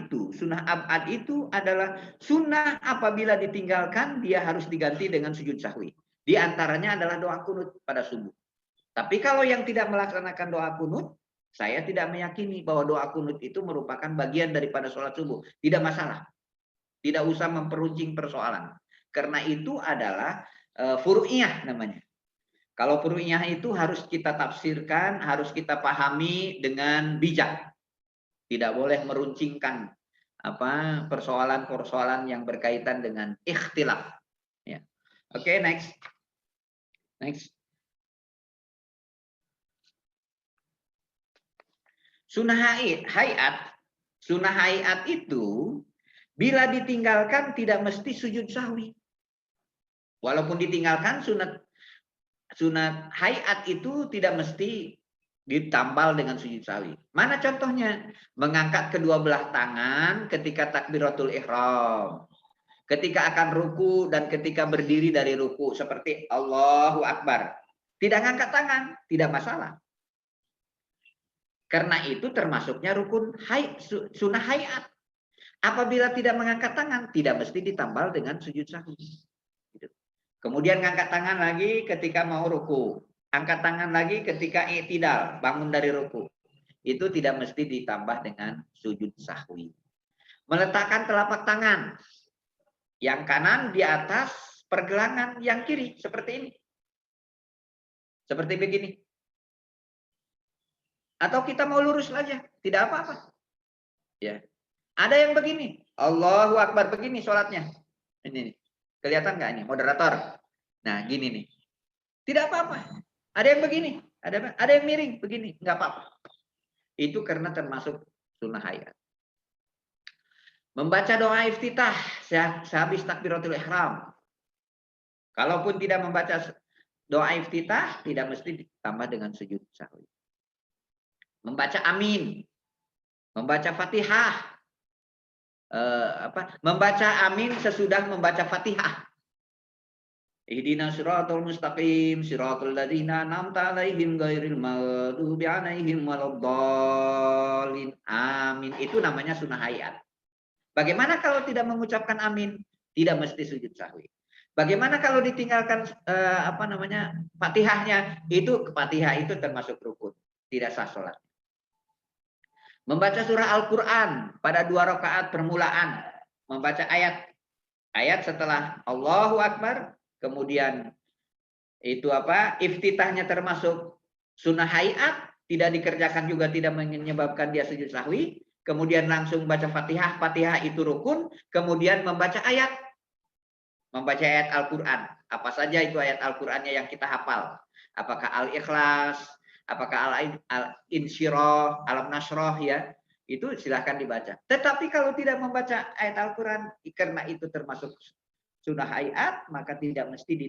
itu adalah sunnah apabila ditinggalkan dia harus diganti dengan sujud sahwi. Di antaranya adalah doa kunut pada subuh. Tapi kalau yang tidak melaksanakan doa kunut, saya tidak meyakini bahwa doa kunut itu merupakan bagian daripada sholat subuh. Tidak masalah. Tidak usah memperuncing persoalan. Karena itu adalah furu'iyah namanya. Kalau furu'iyah itu harus kita tafsirkan, harus kita pahami dengan bijak. Tidak boleh meruncingkan persoalan-persoalan yang berkaitan dengan ikhtilaf. Ya. Oke, next. Sunnah hayat itu bila ditinggalkan tidak mesti sujud sahwi. Walaupun ditinggalkan sunat hayat itu tidak mesti ditambal dengan sujud sahwi. Mana contohnya? Mengangkat kedua belah tangan ketika takbiratul ihram. Ketika akan ruku dan ketika berdiri dari ruku seperti Allahu Akbar. Tidak ngangkat tangan, tidak masalah. Karena itu termasuknya rukun sunnah hayat. Apabila tidak mengangkat tangan, tidak mesti ditambal dengan sujud sahwi. Kemudian ngangkat tangan lagi ketika mau ruku. Angkat tangan lagi ketika i'tidal, bangun dari ruku. Itu tidak mesti ditambah dengan sujud sahwi. Meletakkan telapak tangan. Yang kanan di atas pergelangan yang kiri. Seperti ini. Seperti begini. Atau kita mau lurus saja. Tidak apa-apa. Ya. Ada yang begini. Allahu Akbar begini sholatnya. Ini. Kelihatan nggak ini moderator? Nah, gini nih. Tidak apa-apa. Ada yang begini, ada yang miring begini, nggak apa-apa. Itu karena termasuk sunnah hayat. Membaca doa iftitah sehabis takbiratul ihram. Kalaupun tidak membaca doa iftitah, tidak mesti ditambah dengan sujud sahwi. Membaca amin, membaca Fatihah. Membaca amin sesudah membaca Fatihah. Ihdinas siratal mustaqim siratal ladzina an'amta 'alaihim ghairil maghdubi 'alaihim waladdallin. Amin. Itu namanya sunnah hayat. Bagaimana kalau tidak mengucapkan amin? Tidak mesti sujud sahwi. Bagaimana kalau ditinggalkan Fatihahnya? Fatihah itu termasuk rukun, tidak sah sholat. Membaca surah Al-Qur'an pada 2 rakaat permulaan, membaca ayat setelah Allahu Akbar, kemudian itu iftitahnya termasuk sunnah hayat, tidak dikerjakan juga tidak menyebabkan dia sujud sahwi, kemudian langsung baca Fatihah, Fatihah itu rukun, kemudian membaca ayat Al-Quran. Apa saja itu ayat Al-Qurannya yang kita hafal? Apakah Al-Ikhlas, apakah Al-Insyirah, Al-Nasrah, ya? Itu silahkan dibaca. Tetapi kalau tidak membaca ayat Al-Quran, karena itu termasuk sunnah hayat, maka tidak mesti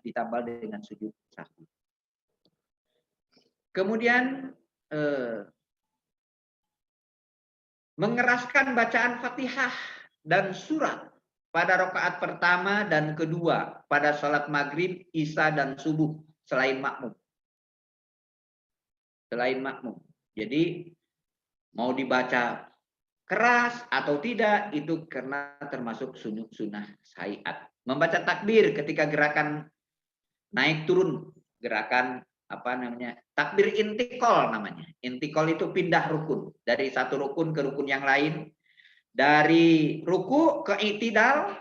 ditambah dengan sujud sahwi. Kemudian mengeraskan bacaan Fatihah dan surat pada rakaat pertama dan kedua pada sholat maghrib, isya dan subuh selain makmum. Jadi mau dibaca keras atau tidak itu karena termasuk sunnah hayat. Membaca takbir ketika gerakan naik turun, gerakan takbir intikal namanya. Intikal itu pindah rukun dari satu rukun ke rukun yang lain, dari ruku ke i'tidal,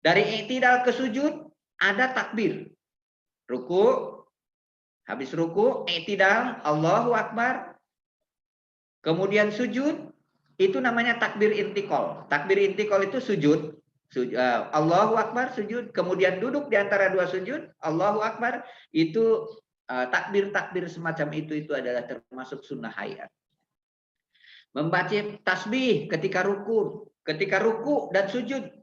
dari i'tidal ke sujud ada takbir. Ruku, habis ruku, i'tidal, Allahu Akbar, kemudian sujud, itu namanya takbir intikal. Takbir intikal itu sujud, Allahu Akbar, sujud, kemudian duduk di antara 2 sujud, Allahu Akbar, itu takbir-takbir semacam itu adalah termasuk sunnah hayat. Membaca tasbih ketika ruku dan sujud,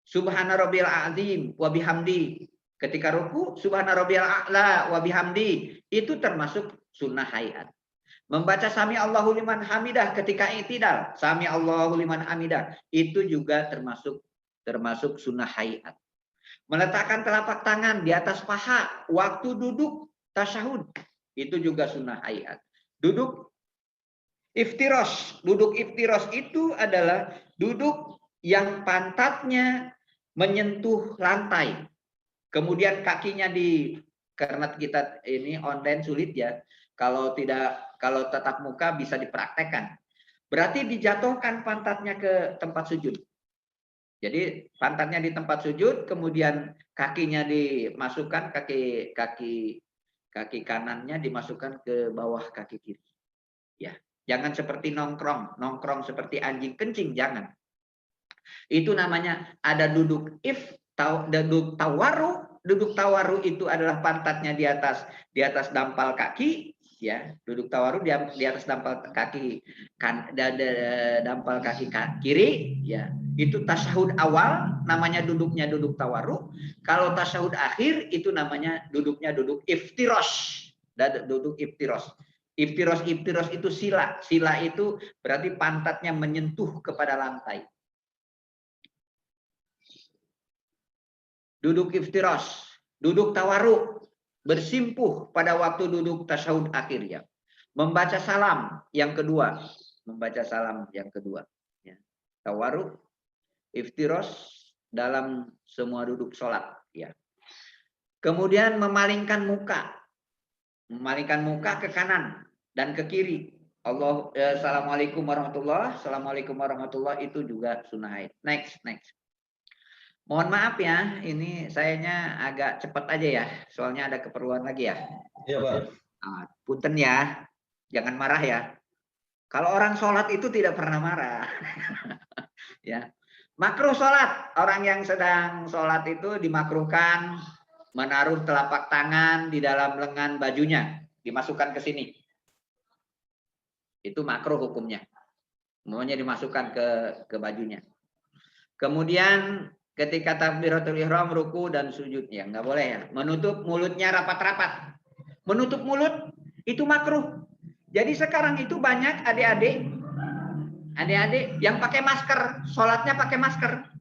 Subhana rabbiyal azim wa bihamdi. Ketika ruku, Subhana rabbiyal a'la wa bihamdi, itu termasuk sunnah hayat. Membaca Sami Allahu liman hamidah ketika i'tidal, Sami Allahu liman hamidah, itu juga termasuk sunnah hayat. Meletakkan telapak tangan di atas paha waktu duduk tasyahud, itu juga sunnah hayat. Duduk iftirosh itu adalah duduk yang pantatnya menyentuh lantai, kemudian kakinya karena kita ini online sulit ya, kalau tatap muka bisa dipraktekkan. Berarti dijatuhkan pantatnya ke tempat sujud. Jadi pantatnya di tempat sujud, kemudian kakinya dimasukkan, kaki kanannya dimasukkan ke bawah kaki kiri. Ya, jangan seperti nongkrong seperti anjing kencing, jangan. Itu namanya ada duduk tawaru. Duduk tawaru itu adalah pantatnya di atas dampal kaki, ya. Duduk tawaru di atas dampal kaki dampal kaki kiri, ya. Itu tasyahud awal, namanya duduknya duduk tawaru. Kalau tasyahud akhir itu namanya duduknya duduk iftirosh. Duduk iftirosh. Iftirosh itu sila. Sila itu berarti pantatnya menyentuh kepada lantai. Duduk iftirosh, duduk tawaru, bersimpuh pada waktu duduk tasyahud akhir, ya. Membaca salam yang kedua. Ya. Tawaru, iftirosh dalam semua duduk sholat, ya. Kemudian memalingkan muka ke kanan dan ke kiri. Assalamualaikum warahmatullahi, itu juga sunnah hayat. Next. Mohon maaf ya, ini sayanya agak cepat aja ya, soalnya ada keperluan lagi ya. Iya Pak. Punten ya, jangan marah ya. Kalau orang sholat itu tidak pernah marah. Ya, makruh sholat. Orang yang sedang sholat itu dimakruhkan menaruh telapak tangan di dalam lengan bajunya, dimasukkan ke sini. Itu makruh hukumnya. Maunya dimasukkan ke bajunya. Kemudian ketika takbiratul ihram, ruku dan sujud, ya nggak boleh ya. Menutup mulutnya rapat-rapat. Menutup mulut itu makruh. Jadi sekarang itu banyak adik-adik yang pakai masker, sholatnya pakai masker.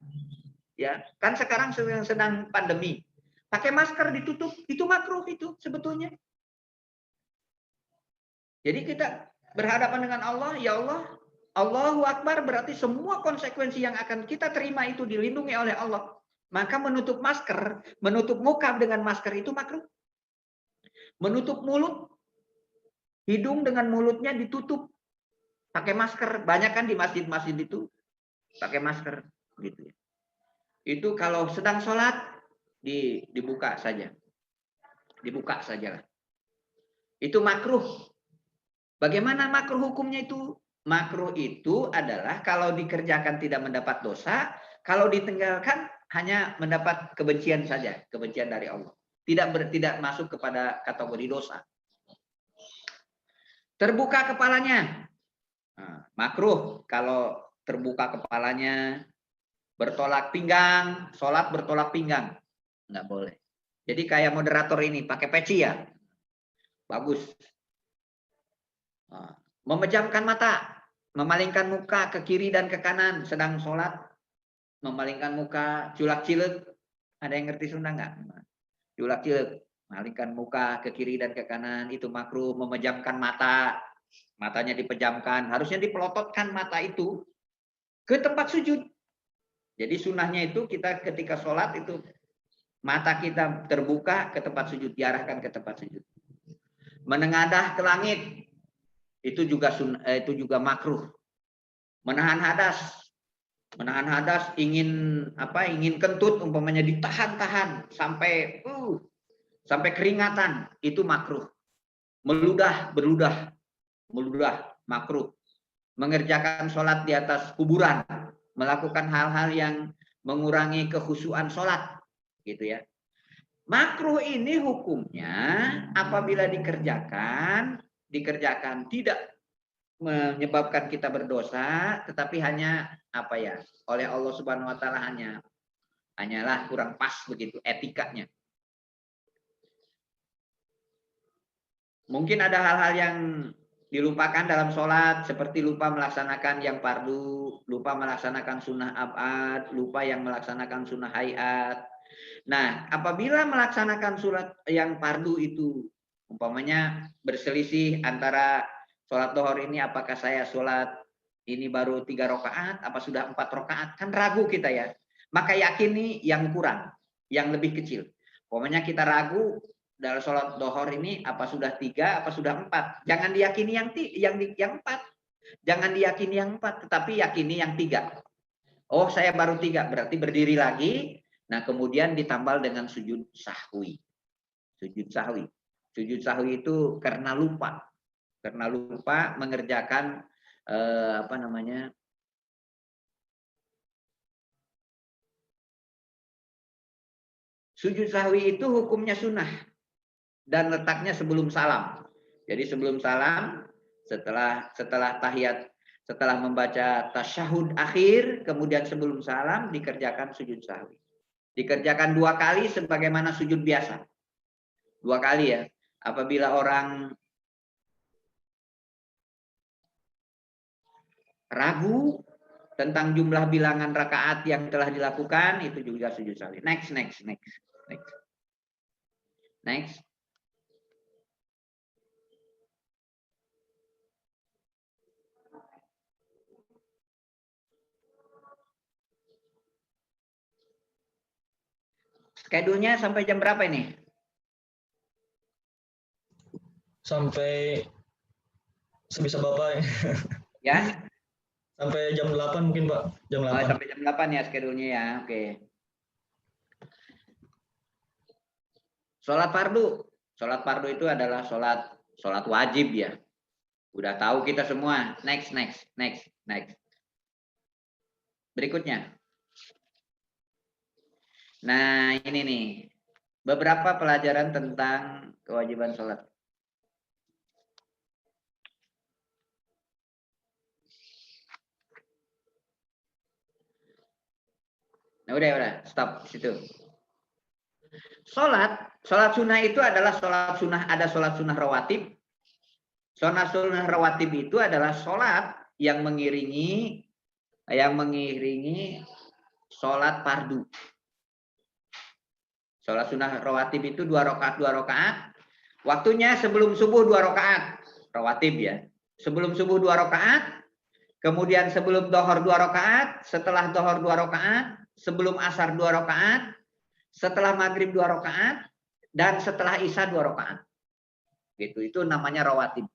Ya, kan sekarang sedang pandemi. Pakai masker ditutup, itu makruh itu sebetulnya. Jadi kita berhadapan dengan Allah, ya Allah, Allahu Akbar, berarti semua konsekuensi yang akan kita terima itu dilindungi oleh Allah. Maka menutup masker, menutup muka dengan masker itu makruh. Menutup mulut, hidung dengan mulutnya ditutup pakai masker. Banyak kan di masjid-masjid itu pakai masker gitu ya. Itu kalau sedang sholat dibuka saja. Dibuka saja. Itu makruh. Bagaimana makruh hukumnya itu? Makruh itu adalah kalau dikerjakan tidak mendapat dosa, kalau ditinggalkan hanya mendapat kebencian saja, kebencian dari Allah. Tidak masuk kepada kategori dosa. Terbuka kepalanya. Nah, makruh kalau terbuka kepalanya, bertolak pinggang, sholat bertolak pinggang. Nggak boleh. Jadi kayak moderator ini, pakai peci ya. Bagus. Nah, memejamkan mata, memalingkan muka ke kiri dan ke kanan, sedang sholat, memalingkan muka, culak-cilik. Ada yang ngerti Sunda nggak? Culak-cilik, malingkan muka ke kiri dan ke kanan, itu makruh. Memejamkan mata, matanya dipejamkan, harusnya dipelototkan mata itu ke tempat sujud. Jadi sunnahnya itu kita ketika sholat itu mata kita terbuka ke tempat sujud, diarahkan ke tempat sujud. Menengadah ke langit itu juga makruh. Menahan hadas, ingin kentut umpamanya ditahan-tahan sampai keringatan, itu makruh. Beludah makruh. Mengerjakan sholat di atas kuburan, melakukan hal-hal yang mengurangi kekhusyuan sholat, gitu ya. Makruh ini hukumnya apabila dikerjakan tidak menyebabkan kita berdosa, tetapi hanya oleh Allah Subhanahu wa taala hanyalah kurang pas begitu etikanya. Mungkin ada hal-hal yang dilupakan dalam sholat, seperti lupa melaksanakan yang fardu, lupa melaksanakan sunnah abad, lupa yang melaksanakan sunnah hayat. Nah, apabila melaksanakan sholat yang fardu itu, umpamanya berselisih antara sholat duhur ini, apakah saya sholat ini baru 3 rakaat, apa sudah 4 rakaat, kan ragu kita ya. Maka yakini yang kurang, yang lebih kecil. Umpamanya kita ragu, dalam sholat duhur ini apa sudah 3, apa sudah 4. Jangan diyakini yang 4. Jangan diyakini yang 4, tetapi yakini yang 3. Oh, saya baru 3, berarti berdiri lagi. Nah, kemudian ditambal dengan sujud sahwi. Sujud sahwi. Sujud sahwi itu karena lupa. Karena lupa mengerjakan sujud sahwi itu hukumnya sunnah. Dan letaknya sebelum salam. Jadi sebelum salam, setelah tahiyat, setelah membaca tasyahud akhir, kemudian sebelum salam dikerjakan sujud sahwi. Dikerjakan 2 kali sebagaimana sujud biasa. 2 kali ya. Apabila orang ragu tentang jumlah bilangan rakaat yang telah dilakukan, itu juga sujud sahwi. Next. Schedule-nya sampai jam berapa ini? Sampai sebisa Bapak Ya. Sampai jam 8 mungkin, Pak. Jam 8. Oh, sampai jam 8 ya schedule-nya ya. Oke. Sholat fardu. Sholat fardu itu adalah sholat wajib ya. Udah tahu kita semua. Next. Berikutnya. Nah, ini nih. Beberapa pelajaran tentang kewajiban sholat. Nah, udah, stop di situ. Sholat sunnah itu adalah ada sholat sunnah rawatib. Sholat sunnah rawatib itu adalah sholat yang mengiringi sholat fardu. Sholat sunnah rawatib itu 2 rakaat. Waktunya sebelum subuh 2 rakaat. Rawatib ya. Sebelum subuh 2 rakaat. Kemudian sebelum duhur 2 rakaat. Setelah duhur 2 rakaat. sebelum asar 2 rakaat, setelah maghrib 2 rakaat, dan setelah isya 2 rakaat. Gitu, itu namanya rawatib.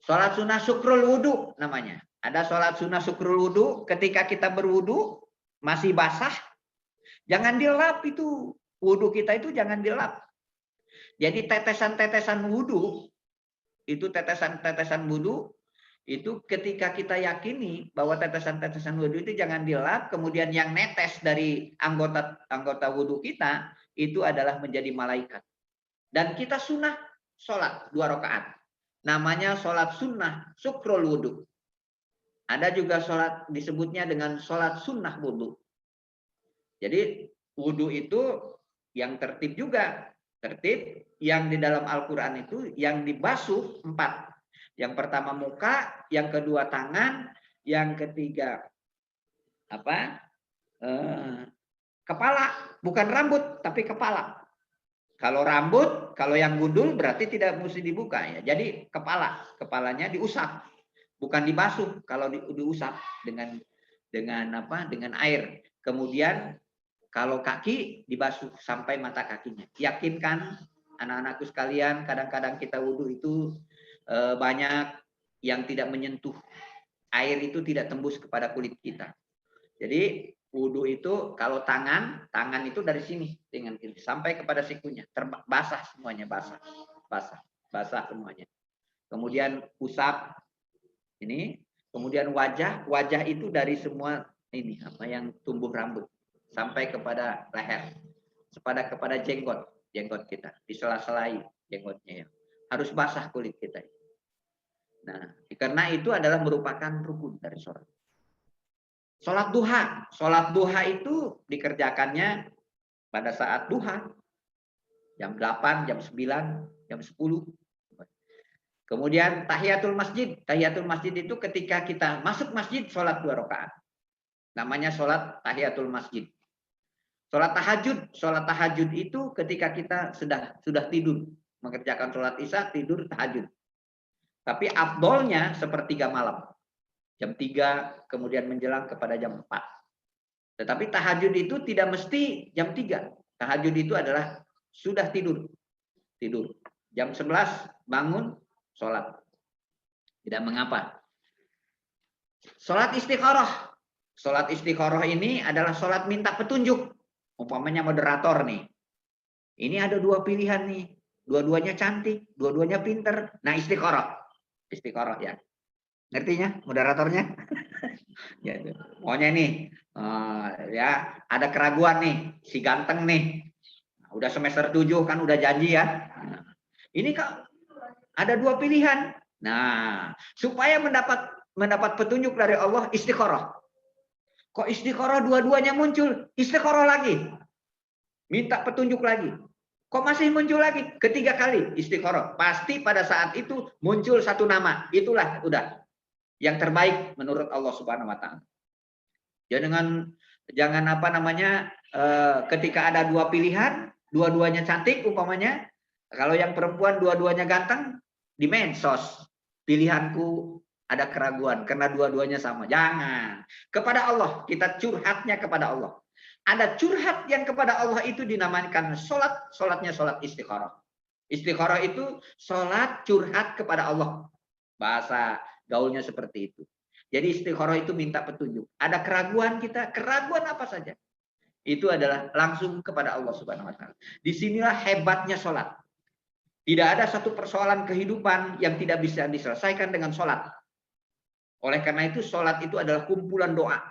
Sholat sunnah syukrul wudu namanya. Ada sholat sunnah syukrul wudu ketika kita berwudu masih basah, jangan dilap itu. Wudu kita itu jangan dilap. Jadi tetesan-tetesan wudu, itu tetesan-tetesan wudu, itu ketika kita yakini bahwa tetesan-tetesan wudu itu jangan dilap, kemudian yang netes dari anggota wudu kita, itu adalah menjadi malaikat. Dan kita sunnah sholat 2 rakaat. Namanya sholat sunnah syukrul wudu. Ada juga sholat disebutnya dengan sholat sunnah wudu. Jadi wudu itu yang tertib juga. Tertib yang di dalam Al-Quran itu yang dibasuh 4. Yang pertama muka, yang kedua tangan, yang ketiga kepala. Bukan rambut, tapi kepala. Kalau rambut, kalau yang gundul berarti tidak mesti dibuka ya. Jadi kepalanya diusap, bukan dibasuh. Kalau diusap dengan air. Kemudian kalau kaki dibasuh sampai mata kakinya. Yakinkan anak-anakku sekalian, kadang-kadang kita wudhu itu banyak yang tidak menyentuh. Air itu tidak tembus kepada kulit kita. Jadi wudhu itu kalau tangan itu dari sini dengan ini sampai kepada sikunya, basah semuanya, basah semuanya. Kemudian usap ini, kemudian wajah itu dari semua ini yang tumbuh rambut sampai kepada leher, kepada jenggot kita, disela-selai jenggotnya ya. Harus basah kulit kita. Nah, karena itu adalah merupakan rukun dari sholat. Sholat duha itu dikerjakannya pada saat duha, jam 8, jam 9, jam 10. Kemudian tahiyatul masjid itu ketika kita masuk masjid sholat 2 rakaat. Namanya sholat tahiyatul masjid. Sholat tahajud itu ketika kita sudah tidur, mengerjakan sholat isya, tidur tahajud. Tapi afdolnya sepertiga malam. Jam 3, kemudian menjelang kepada jam 4. Tetapi tahajud itu tidak mesti jam 3. Tahajud itu adalah sudah tidur. Jam 11 bangun, sholat. Tidak mengapa. Sholat istikharah. Sholat istikharah ini adalah sholat minta petunjuk. Umpamanya moderator nih. Ini ada 2 pilihan nih. Dua-duanya cantik, dua-duanya pinter. Nah istikharah. Istikharah ya. Ngertinya moderatornya? Ya, pokoknya nih ya ada keraguan nih, si ganteng nih. Udah semester 7 kan udah janji ya. Nah, ini Kak ada 2 pilihan. Nah, supaya mendapat petunjuk dari Allah istikharah. Kok istikharah dua-duanya muncul? Istikharah lagi. Minta petunjuk lagi. Kok masih muncul lagi? Ketiga kali istikharah. Pasti pada saat itu muncul satu nama. Itulah udah yang terbaik menurut Allah Subhanahu wa taala. Jangan ketika ada 2 pilihan, dua-duanya cantik umpamanya, kalau yang perempuan dua-duanya ganteng di medsos, pilihanku ada keraguan karena dua-duanya sama. Jangan. Kepada Allah, kita curhatnya kepada Allah. Ada curhat yang kepada Allah itu dinamakan sholatnya sholat istikharah. Istikharah itu sholat curhat kepada Allah. Bahasa gaulnya seperti itu. Jadi istikharah itu minta petunjuk. Ada keraguan kita, keraguan apa saja. Itu adalah langsung kepada Allah Subhanahu wa taala. Disinilah hebatnya sholat. Tidak ada satu persoalan kehidupan yang tidak bisa diselesaikan dengan sholat. Oleh karena itu sholat itu adalah kumpulan doa.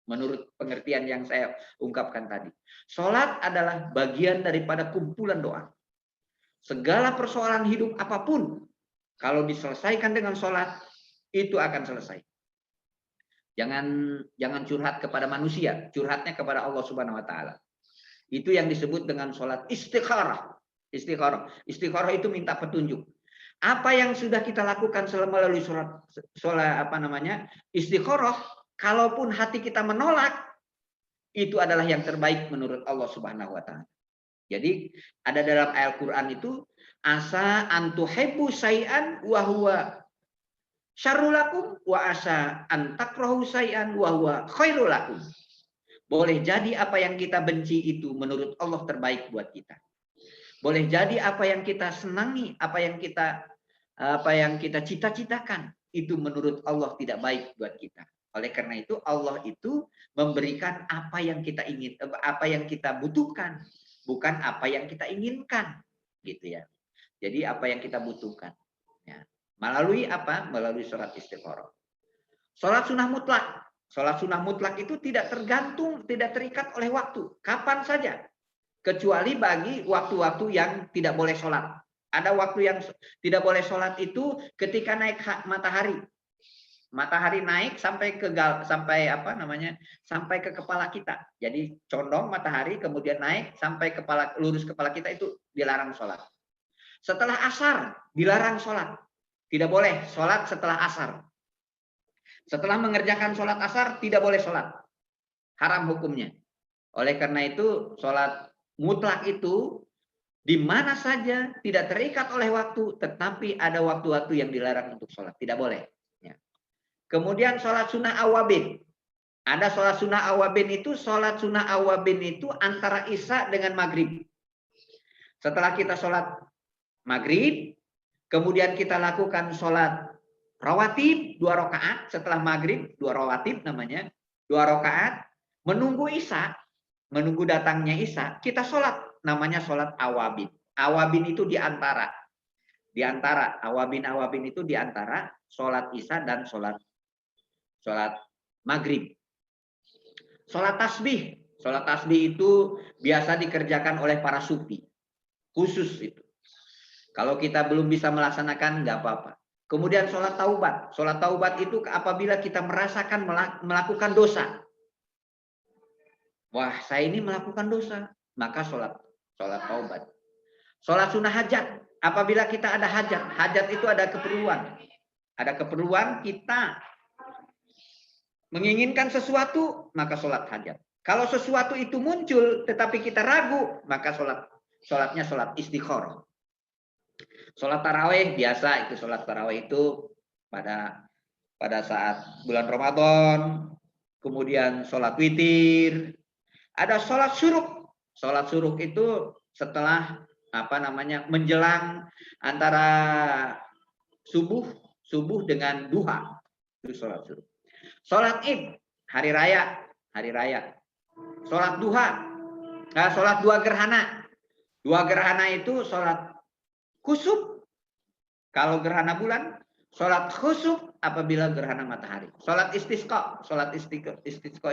Menurut pengertian yang saya ungkapkan tadi. Sholat adalah bagian daripada kumpulan doa. Segala persoalan hidup apapun, kalau diselesaikan dengan sholat, itu akan selesai. Jangan curhat kepada manusia, curhatnya kepada Allah Subhanahu wa taala. Itu yang disebut dengan sholat istikharah. Istikharah itu minta petunjuk. Apa yang sudah kita lakukan selama melalui istikharah, kalaupun hati kita menolak, itu adalah yang terbaik menurut Allah Subhanahu wa taala. Jadi ada dalam Al-Qur'an itu asa antuhibbu syai'an wa huwa syarrul lakum wa asa an takrahu syai'an wa huwa khairul lakum. Boleh jadi apa yang kita benci itu menurut Allah terbaik buat kita. Boleh jadi apa yang kita senangi, apa yang kita cita-citakan itu menurut Allah tidak baik buat kita. Oleh karena itu Allah itu memberikan apa yang kita ingin, apa yang kita butuhkan, bukan apa yang kita inginkan, gitu ya. Jadi apa yang kita butuhkan. Ya. Melalui apa? Melalui sholat istikharah. Sholat sunnah mutlak. Sholat sunnah mutlak itu tidak tergantung, tidak terikat oleh waktu. Kapan saja. Kecuali bagi waktu-waktu yang tidak boleh sholat. Ada waktu yang tidak boleh sholat itu ketika naik matahari. Matahari naik sampai ke sampai ke kepala kita. Jadi condong matahari kemudian naik sampai lurus kepala kita itu dilarang sholat. Setelah asar dilarang sholat. Tidak boleh sholat setelah asar. Setelah mengerjakan sholat asar tidak boleh sholat. Haram hukumnya. Oleh karena itu sholat mutlak itu di mana saja tidak terikat oleh waktu, tetapi ada waktu-waktu yang dilarang untuk sholat. Tidak boleh. Ya. Kemudian sholat sunnah awabin. Ada sholat sunnah awabin itu, sholat sunnah awabin itu antara isya dengan maghrib. Setelah kita sholat maghrib, kemudian kita lakukan sholat rawatib 2 rakaat setelah maghrib, 2 rawatib namanya, 2 rakaat, menunggu isya, menunggu datangnya isya, kita sholat, namanya sholat awabin. Awabin itu diantara awabin itu diantara sholat isya dan sholat maghrib. Sholat tasbih itu biasa dikerjakan oleh para sufi, khusus itu. Kalau kita belum bisa melaksanakan nggak apa-apa. Kemudian sholat taubat. Sholat taubat itu apabila kita merasakan melakukan dosa. Wah, saya ini melakukan dosa. Maka sholat taubat. Sholat sunnah hajat. Apabila kita ada hajat. Hajat itu ada keperluan. Ada keperluan kita menginginkan sesuatu, maka sholat hajat. Kalau sesuatu itu muncul, tetapi kita ragu, maka sholatnya sholat istikharah. Sholat tarawih biasa itu, sholat tarawih itu pada saat bulan Ramadan, kemudian sholat witir, ada sholat syuruk. Sholat syuruk itu setelah menjelang antara subuh dengan duha, itu sholat syuruk. Sholat id hari raya. Sholat duha, sholat 2 gerhana. 2 gerhana itu sholat khusuf kalau gerhana bulan, sholat khusuf apabila gerhana matahari. Sholat istisqa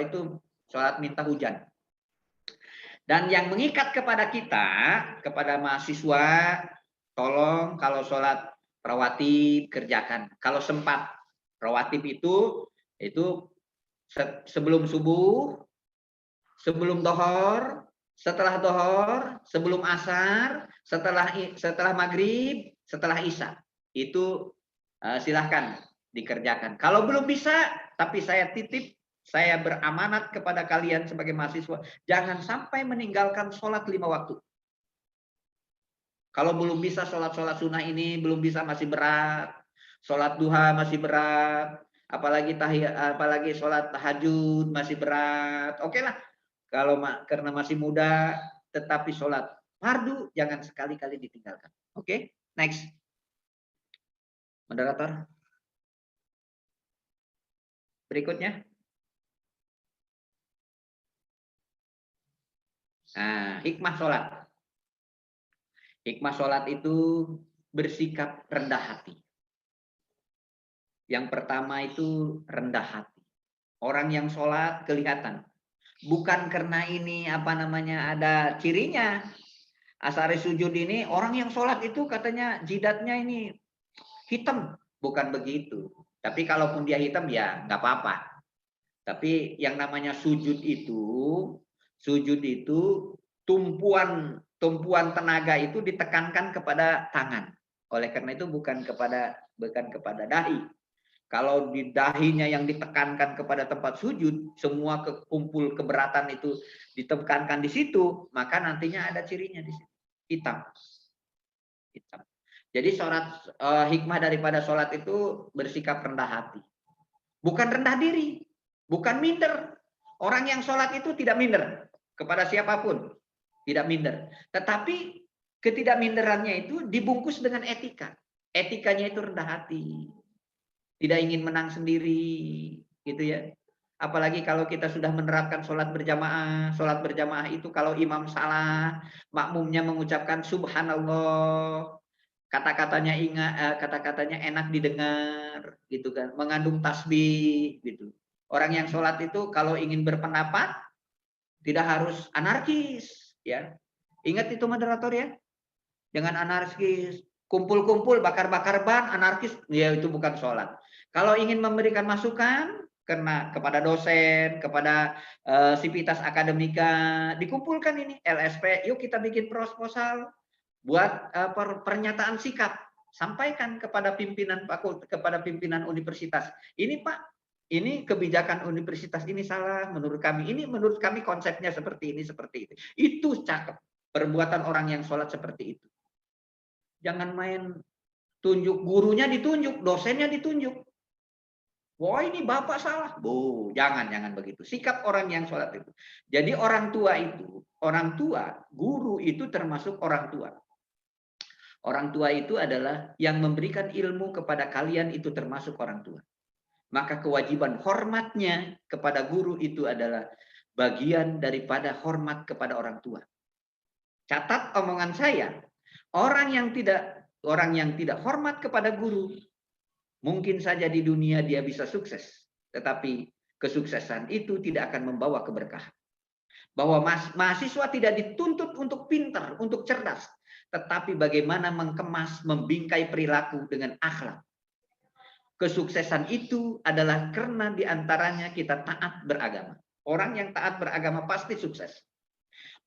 itu sholat minta hujan. Dan yang mengikat kepada kita, kepada mahasiswa, tolong kalau sholat rawatib kerjakan. Kalau sempat rawatib itu sebelum subuh, sebelum dohor, setelah dohor, sebelum asar, setelah maghrib, setelah isya. Itu silahkan dikerjakan. Kalau belum bisa, tapi saya beramanat kepada kalian sebagai mahasiswa, jangan sampai meninggalkan sholat 5 waktu. Kalau belum bisa sholat sunnah ini, belum bisa, masih berat. Sholat duha masih berat. Apalagi sholat tahajud masih berat. Oke lah. Kalau karena masih muda, tetapi sholat fardu jangan sekali-kali ditinggalkan. Oke, next. Moderator. Berikutnya. Nah, hikmah sholat. Hikmah sholat itu bersikap rendah hati. Yang pertama itu rendah hati. Orang yang sholat kelihatan. Bukan karena ini ada cirinya. Asari sujud ini orang yang sholat itu katanya jidatnya ini hitam. Bukan begitu. Tapi kalaupun dia hitam ya nggak apa-apa. Tapi yang namanya sujud itu tumpuan tenaga itu ditekankan kepada tangan. Oleh karena itu bukan kepada dahi. Kalau di dahinya yang ditekankan kepada tempat sujud, semua kumpul keberatan itu ditekankan di situ, maka nantinya ada cirinya di situ. Hitam. Jadi hikmah daripada sholat itu bersikap rendah hati. Bukan rendah diri, bukan minder. Orang yang sholat itu tidak minder kepada siapapun, tidak minder. Tetapi ketidakminderannya itu dibungkus dengan etika. Etikanya itu rendah hati, tidak ingin menang sendiri, gitu ya. Apalagi kalau kita sudah menerapkan sholat berjamaah itu kalau imam salah, makmumnya mengucapkan subhanallah, kata-katanya kata-katanya enak didengar, gitu kan, mengandung tasbih, gitu. Orang yang sholat itu kalau ingin berpendapat tidak harus anarkis, ya. Ingat itu moderator ya, jangan anarkis, kumpul-kumpul, bakar-bakar ban, anarkis, ya itu bukan sholat. Kalau ingin memberikan masukan karena kepada dosen, kepada sivitas akademika, dikumpulkan ini LSP, yuk kita bikin proposal, buat pernyataan sikap, sampaikan kepada pimpinan fakultas, kepada pimpinan universitas. Ini Pak, ini kebijakan universitas ini salah menurut kami. Ini menurut kami konsepnya seperti ini, seperti itu. Itu cakep. Perbuatan orang yang sholat seperti itu. Jangan main tunjuk, gurunya ditunjuk, dosennya ditunjuk. Wah ini bapak salah. Bu, jangan begitu. Sikap orang yang sholat itu. Jadi orang tua itu, guru itu termasuk orang tua. Orang tua itu adalah yang memberikan ilmu kepada kalian, itu termasuk orang tua. Maka kewajiban hormatnya kepada guru itu adalah bagian daripada hormat kepada orang tua. Catat omongan saya, orang yang tidak hormat kepada guru, mungkin saja di dunia dia bisa sukses, tetapi kesuksesan itu tidak akan membawa keberkahan. Bahwa mahasiswa tidak dituntut untuk pintar, untuk cerdas, tetapi bagaimana mengemas, membingkai perilaku dengan akhlak. Kesuksesan itu adalah karena diantaranya kita taat beragama. Orang yang taat beragama pasti sukses.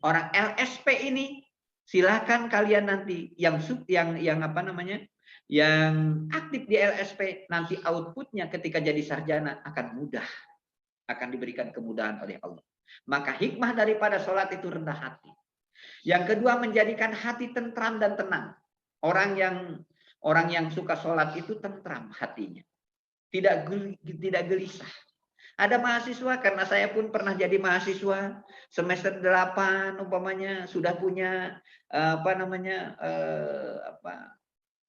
Orang LSP ini silakan kalian nanti yang aktif di LSP, nanti outputnya ketika jadi sarjana akan mudah, akan diberikan kemudahan oleh Allah. Maka hikmah daripada sholat itu rendah hati. Yang kedua, menjadikan hati tentram dan tenang. Orang yang suka sholat itu tentram hatinya, tidak gelisah. Ada mahasiswa, karena saya pun pernah jadi mahasiswa semester 8 umpamanya, sudah punya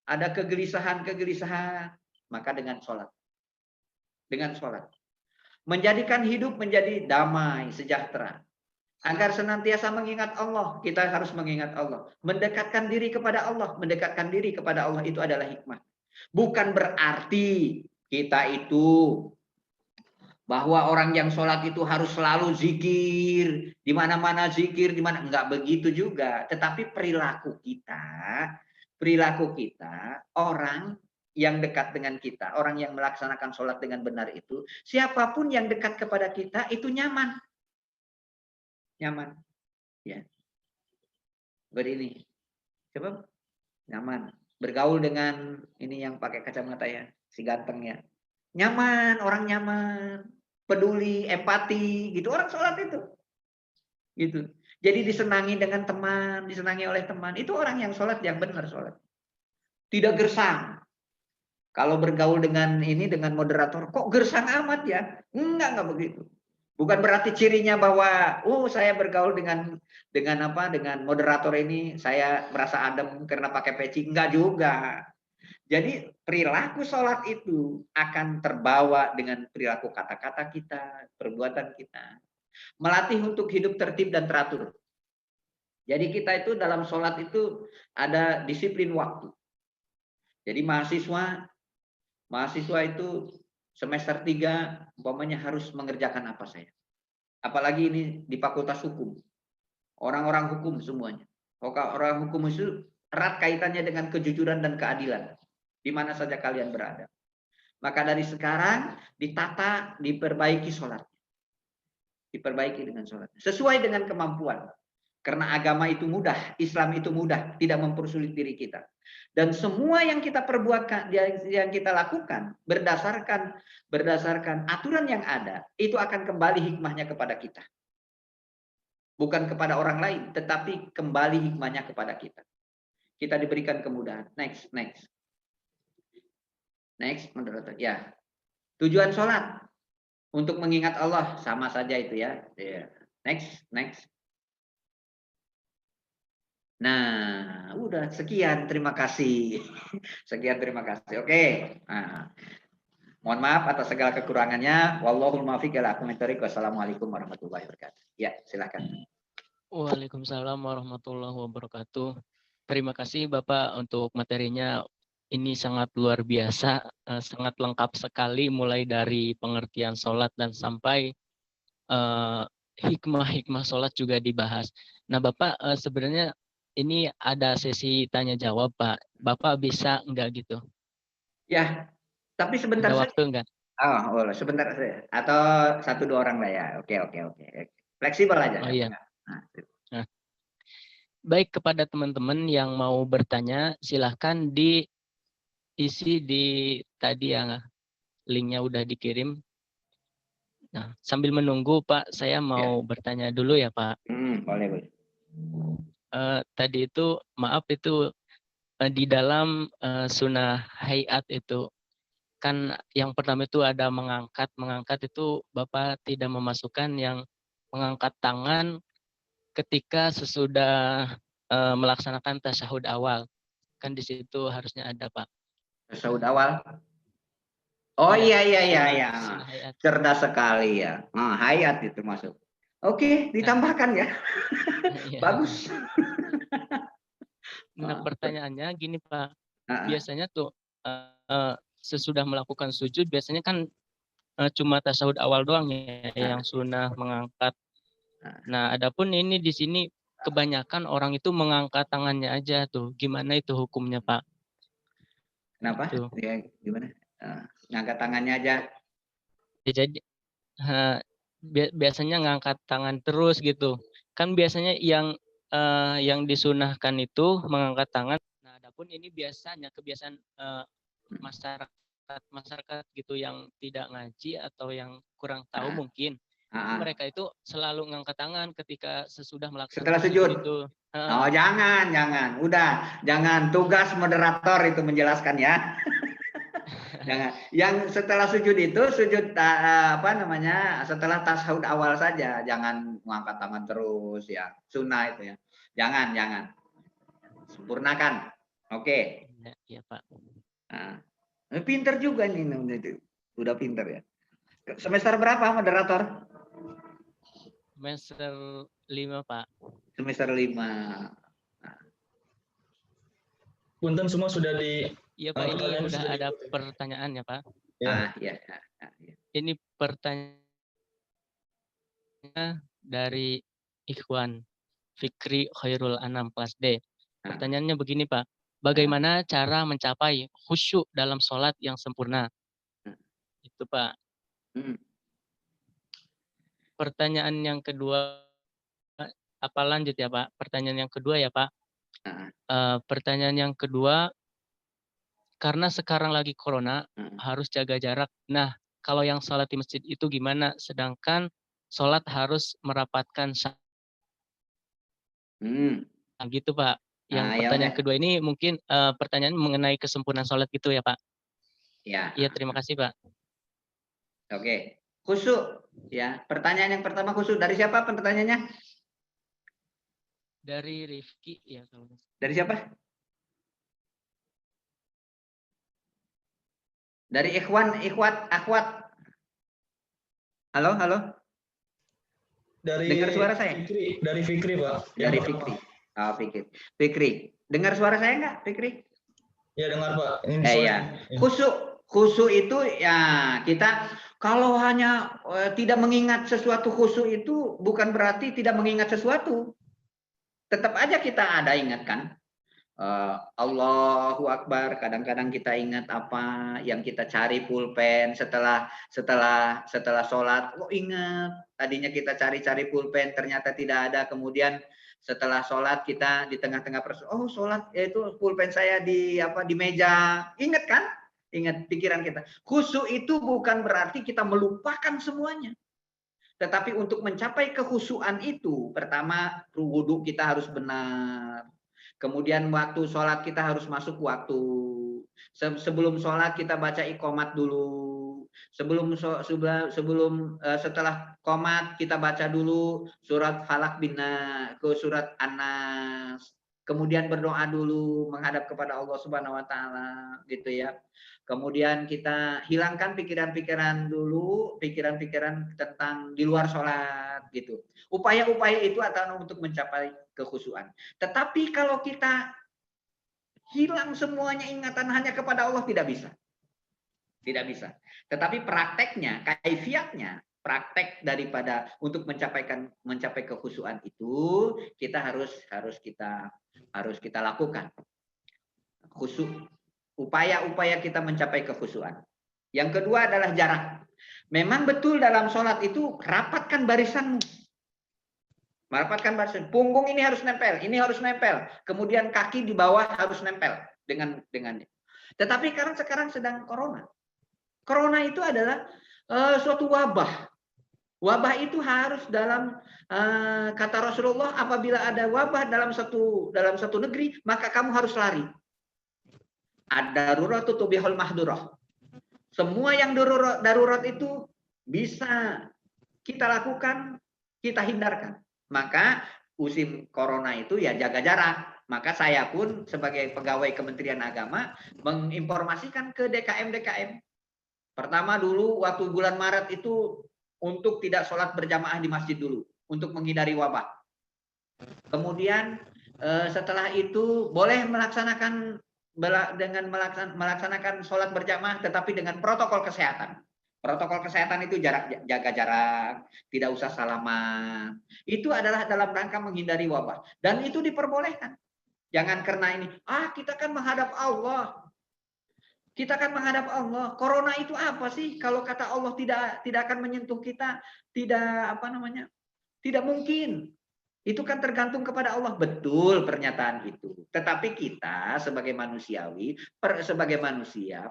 ada kegelisahan, maka dengan sholat. Menjadikan hidup menjadi damai, sejahtera. Agar senantiasa mengingat Allah, kita harus mengingat Allah. Mendekatkan diri kepada Allah, itu adalah hikmah. Bukan berarti kita itu bahwa orang yang sholat itu harus selalu zikir, di mana-mana zikir, di mana, enggak begitu juga. Tetapi perilaku kita, orang yang dekat dengan kita, orang yang melaksanakan sholat dengan benar itu, siapapun yang dekat kepada kita itu nyaman, ya. Berini, coba nyaman. Bergaul dengan ini yang pakai kacamata ya, si ganteng ya, nyaman, orang nyaman, peduli, empati, gitu orang sholat itu, gitu. Jadi disenangi dengan teman, disenangi oleh teman, itu orang yang sholat yang benar sholat. Tidak gersang. Kalau bergaul dengan moderator, kok gersang amat ya? Enggak begitu. Bukan berarti cirinya bahwa saya bergaul dengan moderator ini saya merasa adem karena pakai peci, enggak juga. Jadi perilaku sholat itu akan terbawa dengan perilaku kata-kata kita, perbuatan kita. Melatih untuk hidup tertib dan teratur. Jadi kita itu dalam sholat itu ada disiplin waktu. Jadi mahasiswa itu semester 3 umpamanya harus mengerjakan apa saja. Apalagi ini di fakultas hukum. Orang-orang hukum semuanya. Orang hukum itu erat kaitannya dengan kejujuran dan keadilan. Di mana saja kalian berada. Maka dari sekarang ditata, diperbaiki sholat. Diperbaiki dengan sholat. Sesuai dengan kemampuan. Karena agama itu mudah, Islam itu mudah, tidak mempersulit diri kita. Dan semua yang kita perbuatkan, yang kita lakukan berdasarkan aturan yang ada, itu akan kembali hikmahnya kepada kita. Bukan kepada orang lain, tetapi kembali hikmahnya kepada kita. Kita diberikan kemudahan. Next, moderator. Ya. Tujuan sholat. Untuk mengingat Allah sama saja itu ya. Iya. Next. Nah, udah sekian, terima kasih. Sekian, terima kasih. Oke. Nah, mohon maaf atas segala kekurangannya. Wallahul muwaffiq ila aqwamit thoriq. Wassalamualaikum warahmatullahi wabarakatuh. Ya, silakan. Waalaikumsalam warahmatullahi wabarakatuh. Terima kasih Bapak untuk materinya. Ini sangat luar biasa, sangat lengkap sekali mulai dari pengertian sholat dan sampai hikmah-hikmah sholat juga dibahas. Nah Bapak sebenarnya ini ada sesi tanya jawab Pak. Bapak bisa enggak gitu? Ya, tapi sebentar Ada saja. waktu enggak? Oh, sebentar saja. Atau 1-2 orang lah ya. Oke. Fleksibel aja. Oh Ya. iya. Nah, Nah, baik kepada teman-teman yang mau bertanya, silahkan diisi di tadi yang linknya udah dikirim. Nah, sambil menunggu Pak, saya mau bertanya dulu ya Pak. boleh. Tadi itu, maaf itu di dalam sunnah hayat itu, kan yang pertama itu ada mengangkat itu Bapak tidak memasukkan yang mengangkat tangan ketika sesudah melaksanakan tasyahud awal. Kan di situ harusnya ada Pak. Tasawuf awal. Oh iya. Sunnah hayat. Cerdas sekali ya. Hayat itu masuk. Oke, ditambahkan ya. Iya. Bagus. Nah, pertanyaannya gini Pak. Ah. Biasanya tuh sesudah melakukan sujud biasanya kan cuma tasawuf awal doang ya yang sunnah mengangkat. Nah, adapun ini di sini kebanyakan orang itu mengangkat tangannya aja tuh. Gimana itu hukumnya, Pak? Kenapa? Gitu. Ya, gimana? Ngangkat tangannya aja. Ya, jadi biasanya ngangkat tangan terus gitu. Kan biasanya yang disunahkan itu mengangkat tangan. Nah, adapun ini biasanya kebiasaan masyarakat gitu yang tidak ngaji atau yang kurang tahu mungkin. Mereka itu selalu ngangkat tangan ketika sesudah melaksanakan setelah sujud itu. Oh, jangan. Udah, jangan. Tugas moderator itu menjelaskan ya. Jangan. Yang setelah sujud itu setelah tasyahud awal saja, jangan mengangkat tangan terus ya. Sunnah itu ya. Jangan. Sempurnakan. Oke. Iya, Pak. Nah, pinter juga nih, udah pinter ya. Semester berapa moderator? Semester 5, Pak. Semester 5. Punten semua sudah di. Iya Pak, ini udah ada pertanyaan ya Pak. Ya. Ini pertanyaan dari Ikhwan Fikri Khairul Anam kelas D. Pertanyaannya begini Pak, bagaimana cara mencapai khusyuk dalam sholat yang sempurna? Itu Pak. Pertanyaan yang kedua, apa lanjut ya Pak? Pertanyaan yang kedua ya Pak. Pertanyaan yang kedua, karena sekarang lagi corona, harus jaga jarak. Nah, kalau yang sholat di masjid itu gimana? Sedangkan sholat harus merapatkan gitu Pak. Yang pertanyaan kedua ini mungkin pertanyaan mengenai kesempurnaan sholat gitu ya Pak. Iya, terima kasih Pak. Oke, khusyuk ya. Pertanyaan yang pertama khusyuk dari siapa pertanyaannya? Dari Rifki ya. Dari siapa? Dari akhwat. Halo. Dengar suara saya? Dari Fikri, Pak. Dari Fikri. Oh, Fikri. Dengar suara saya enggak, Fikri? Ya, dengar, Pak. Iya. Khusyuk itu ya kita kalau hanya tidak mengingat sesuatu, khusyuk itu bukan berarti tidak mengingat sesuatu. Tetap aja kita ada ingatkan. Allahu Akbar, kadang-kadang kita ingat apa yang kita cari pulpen setelah sholat. Ingat tadinya kita cari pulpen ternyata tidak ada, kemudian setelah sholat kita di tengah-tengah sholat itu pulpen saya di meja. Ingat kan? Ingat pikiran kita. Khusyuk itu bukan berarti kita melupakan semuanya. Tetapi untuk mencapai kekhusyuan itu, pertama wudu kita harus benar. Kemudian waktu sholat kita harus masuk waktu. Sebelum sholat kita baca iqomat dulu. Setelah qomat kita baca dulu surat Falaq ke surat An-Nas. Kemudian berdoa dulu menghadap kepada Allah Subhanahu wa taala gitu ya. Kemudian kita hilangkan pikiran-pikiran dulu, pikiran-pikiran tentang di luar sholat gitu. Upaya-upaya itu adalah untuk mencapai kekhusyuan. Tetapi kalau kita hilang semuanya ingatan hanya kepada Allah, tidak bisa. Tidak bisa. Tetapi prakteknya, kaifiatnya, praktek daripada untuk mencapai kekhusyuan itu kita harus kita lakukan. Khusyuk, upaya-upaya kita mencapai kekhusyuan. Yang kedua adalah jarak. Memang betul dalam sholat itu rapatkan barisanmu. Merapatkan barisan. Punggung ini harus nempel, ini harus nempel. Kemudian kaki di bawah harus nempel dengannya. Tetapi sekarang sedang corona. Corona itu adalah suatu wabah. Wabah itu harus dalam kata Rasulullah, apabila ada wabah dalam satu negeri, maka kamu harus lari. Ad-daruratu tubihul mahdurah. Semua yang darurat itu bisa kita lakukan, kita hindarkan. Maka musim corona itu ya jaga jarak. Maka saya pun sebagai pegawai Kementerian Agama menginformasikan ke DKM. Pertama dulu waktu bulan Maret itu untuk tidak sholat berjamaah di masjid dulu, untuk menghindari wabah. Kemudian setelah itu boleh melaksanakan sholat berjamaah tetapi dengan protokol kesehatan. Protokol kesehatan itu jaga jarak, tidak usah salaman. Itu adalah dalam rangka menghindari wabah. Dan itu diperbolehkan. Jangan karena ini, kita kan menghadap Allah. Kita kan menghadap Allah. Corona itu apa sih? Kalau kata Allah tidak akan menyentuh kita, tidak mungkin. Itu kan tergantung kepada Allah. Betul pernyataan itu. Tetapi kita sebagai manusia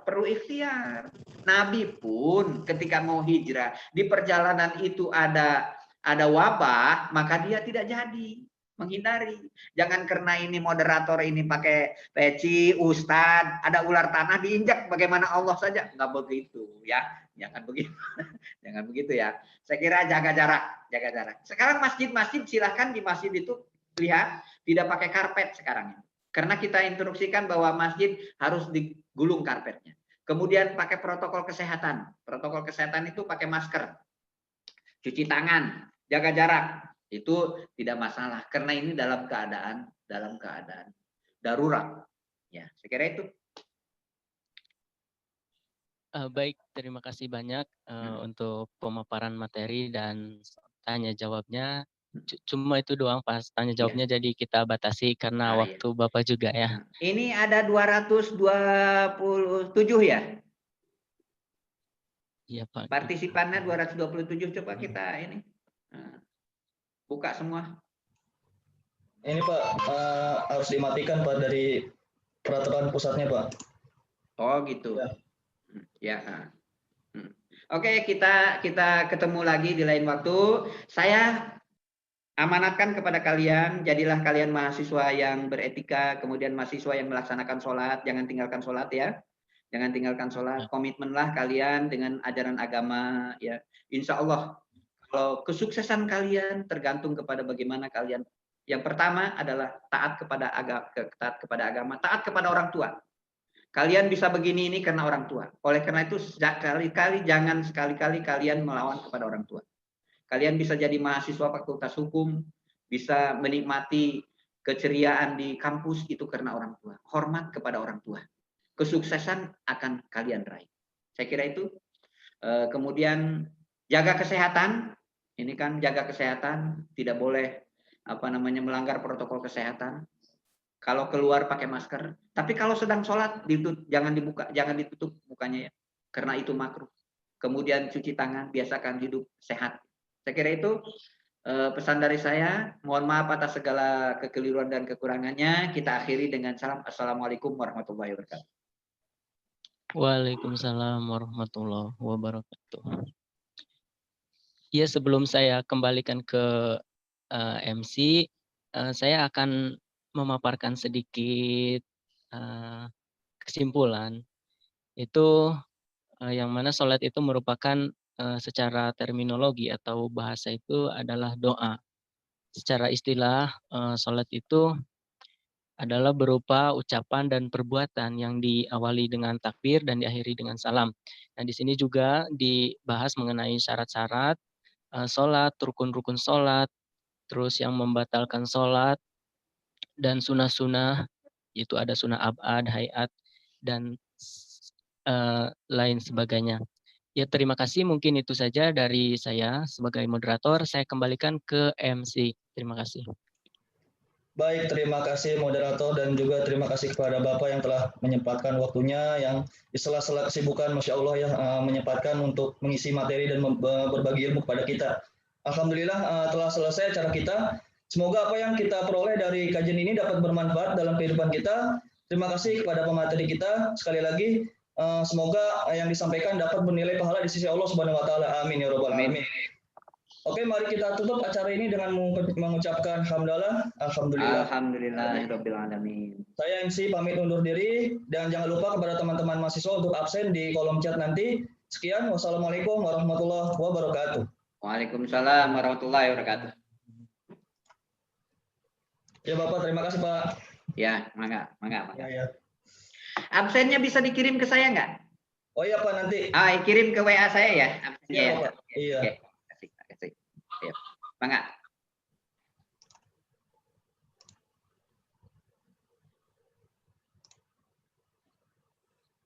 perlu ikhtiar. Nabi pun ketika mau hijrah di perjalanan itu ada wabah, maka dia tidak jadi, menghindari. Jangan karena ini moderator ini pakai peci, ustad, ada ular tanah diinjak bagaimana Allah saja. Enggak begitu ya. Jangan begitu. Jangan begitu ya. Saya kira jaga jarak. Sekarang masjid-masjid silahkan di masjid itu lihat tidak pakai karpet sekarang. Karena kita instruksikan bahwa masjid harus digulung karpetnya. Kemudian pakai protokol kesehatan. Protokol kesehatan itu pakai masker, cuci tangan, jaga jarak. Itu tidak masalah karena ini dalam keadaan darurat. Ya, saya kira itu. Baik, terima kasih banyak untuk pemaparan materi dan tanya jawabnya. Cuma itu doang pas tanya jawabnya, jadi kita batasi karena waktu Bapak juga ya. Ini ada 227 ya? Iya Pak. Partisipannya 227, coba kita ini buka semua. Ini Pak harus dimatikan Pak dari peraturan pusatnya Pak. Oh gitu. Ya. Oke, kita ketemu lagi di lain waktu. Saya amanatkan kepada kalian, jadilah kalian mahasiswa yang beretika, kemudian mahasiswa yang melaksanakan sholat, jangan tinggalkan sholat ya. Jangan tinggalkan sholat, komitmenlah kalian dengan ajaran agama ya. Insya Allah, kalau kesuksesan kalian tergantung kepada bagaimana kalian. Yang pertama adalah taat kepada agama, taat kepada orang tua. Kalian bisa begini ini karena orang tua. Oleh karena itu jangan sekali-kali kalian melawan kepada orang tua. Kalian bisa jadi mahasiswa Fakultas Hukum, bisa menikmati keceriaan di kampus itu karena orang tua. Hormat kepada orang tua. Kesuksesan akan kalian raih. Saya kira itu. Kemudian jaga kesehatan. Ini kan jaga kesehatan, tidak boleh melanggar protokol kesehatan. Kalau keluar pakai masker, tapi kalau sedang sholat jangan ditutup mukanya ya, karena itu makruh. Kemudian cuci tangan, biasakan hidup sehat. Saya kira itu pesan dari saya. Mohon maaf atas segala kekeliruan dan kekurangannya. Kita akhiri dengan salam. Assalamualaikum warahmatullahi wabarakatuh. Waalaikumsalam warahmatullahi wabarakatuh. Ya, sebelum saya kembalikan ke MC, saya akan memaparkan sedikit kesimpulan. Itu yang mana sholat itu merupakan secara terminologi atau bahasa itu adalah doa. Secara istilah, sholat itu adalah berupa ucapan dan perbuatan yang diawali dengan takbir dan diakhiri dengan salam. Nah, di sini juga dibahas mengenai syarat-syarat sholat, rukun-rukun sholat, terus yang membatalkan sholat, dan sunah-sunah, yaitu ada sunah abad, hayat, dan lain sebagainya. Ya, terima kasih. Mungkin itu saja dari saya sebagai moderator. Saya kembalikan ke MC. Terima kasih. Baik, terima kasih moderator dan juga terima kasih kepada Bapak yang telah menyempatkan waktunya yang di sela-sela kesibukan, Masya Allah ya, menyempatkan untuk mengisi materi dan berbagi ilmu kepada kita. Alhamdulillah telah selesai acara kita. Semoga apa yang kita peroleh dari kajian ini dapat bermanfaat dalam kehidupan kita. Terima kasih kepada pemateri kita. Sekali lagi, semoga yang disampaikan dapat bernilai pahala di sisi Allah Subhanahu Wa Taala. Amin ya Rabbal Alamin. Oke, mari kita tutup acara ini dengan mengucapkan hamdalah, alhamdulillah. Alhamdulillahirabbil alamin. Saya MC pamit undur diri dan jangan lupa kepada teman-teman mahasiswa untuk absen di kolom chat nanti. Sekian, wassalamualaikum warahmatullahi wabarakatuh. Waalaikumsalam warahmatullahi wabarakatuh. Ya Bapak, terima kasih Pak. Ya, mangga. Ya. Absennya bisa dikirim ke saya nggak? Oh iya Pak, nanti. Kirim ke WA saya ya absennya. Iya Pak. Iya. Oke. Kasih. Ya. Mangga.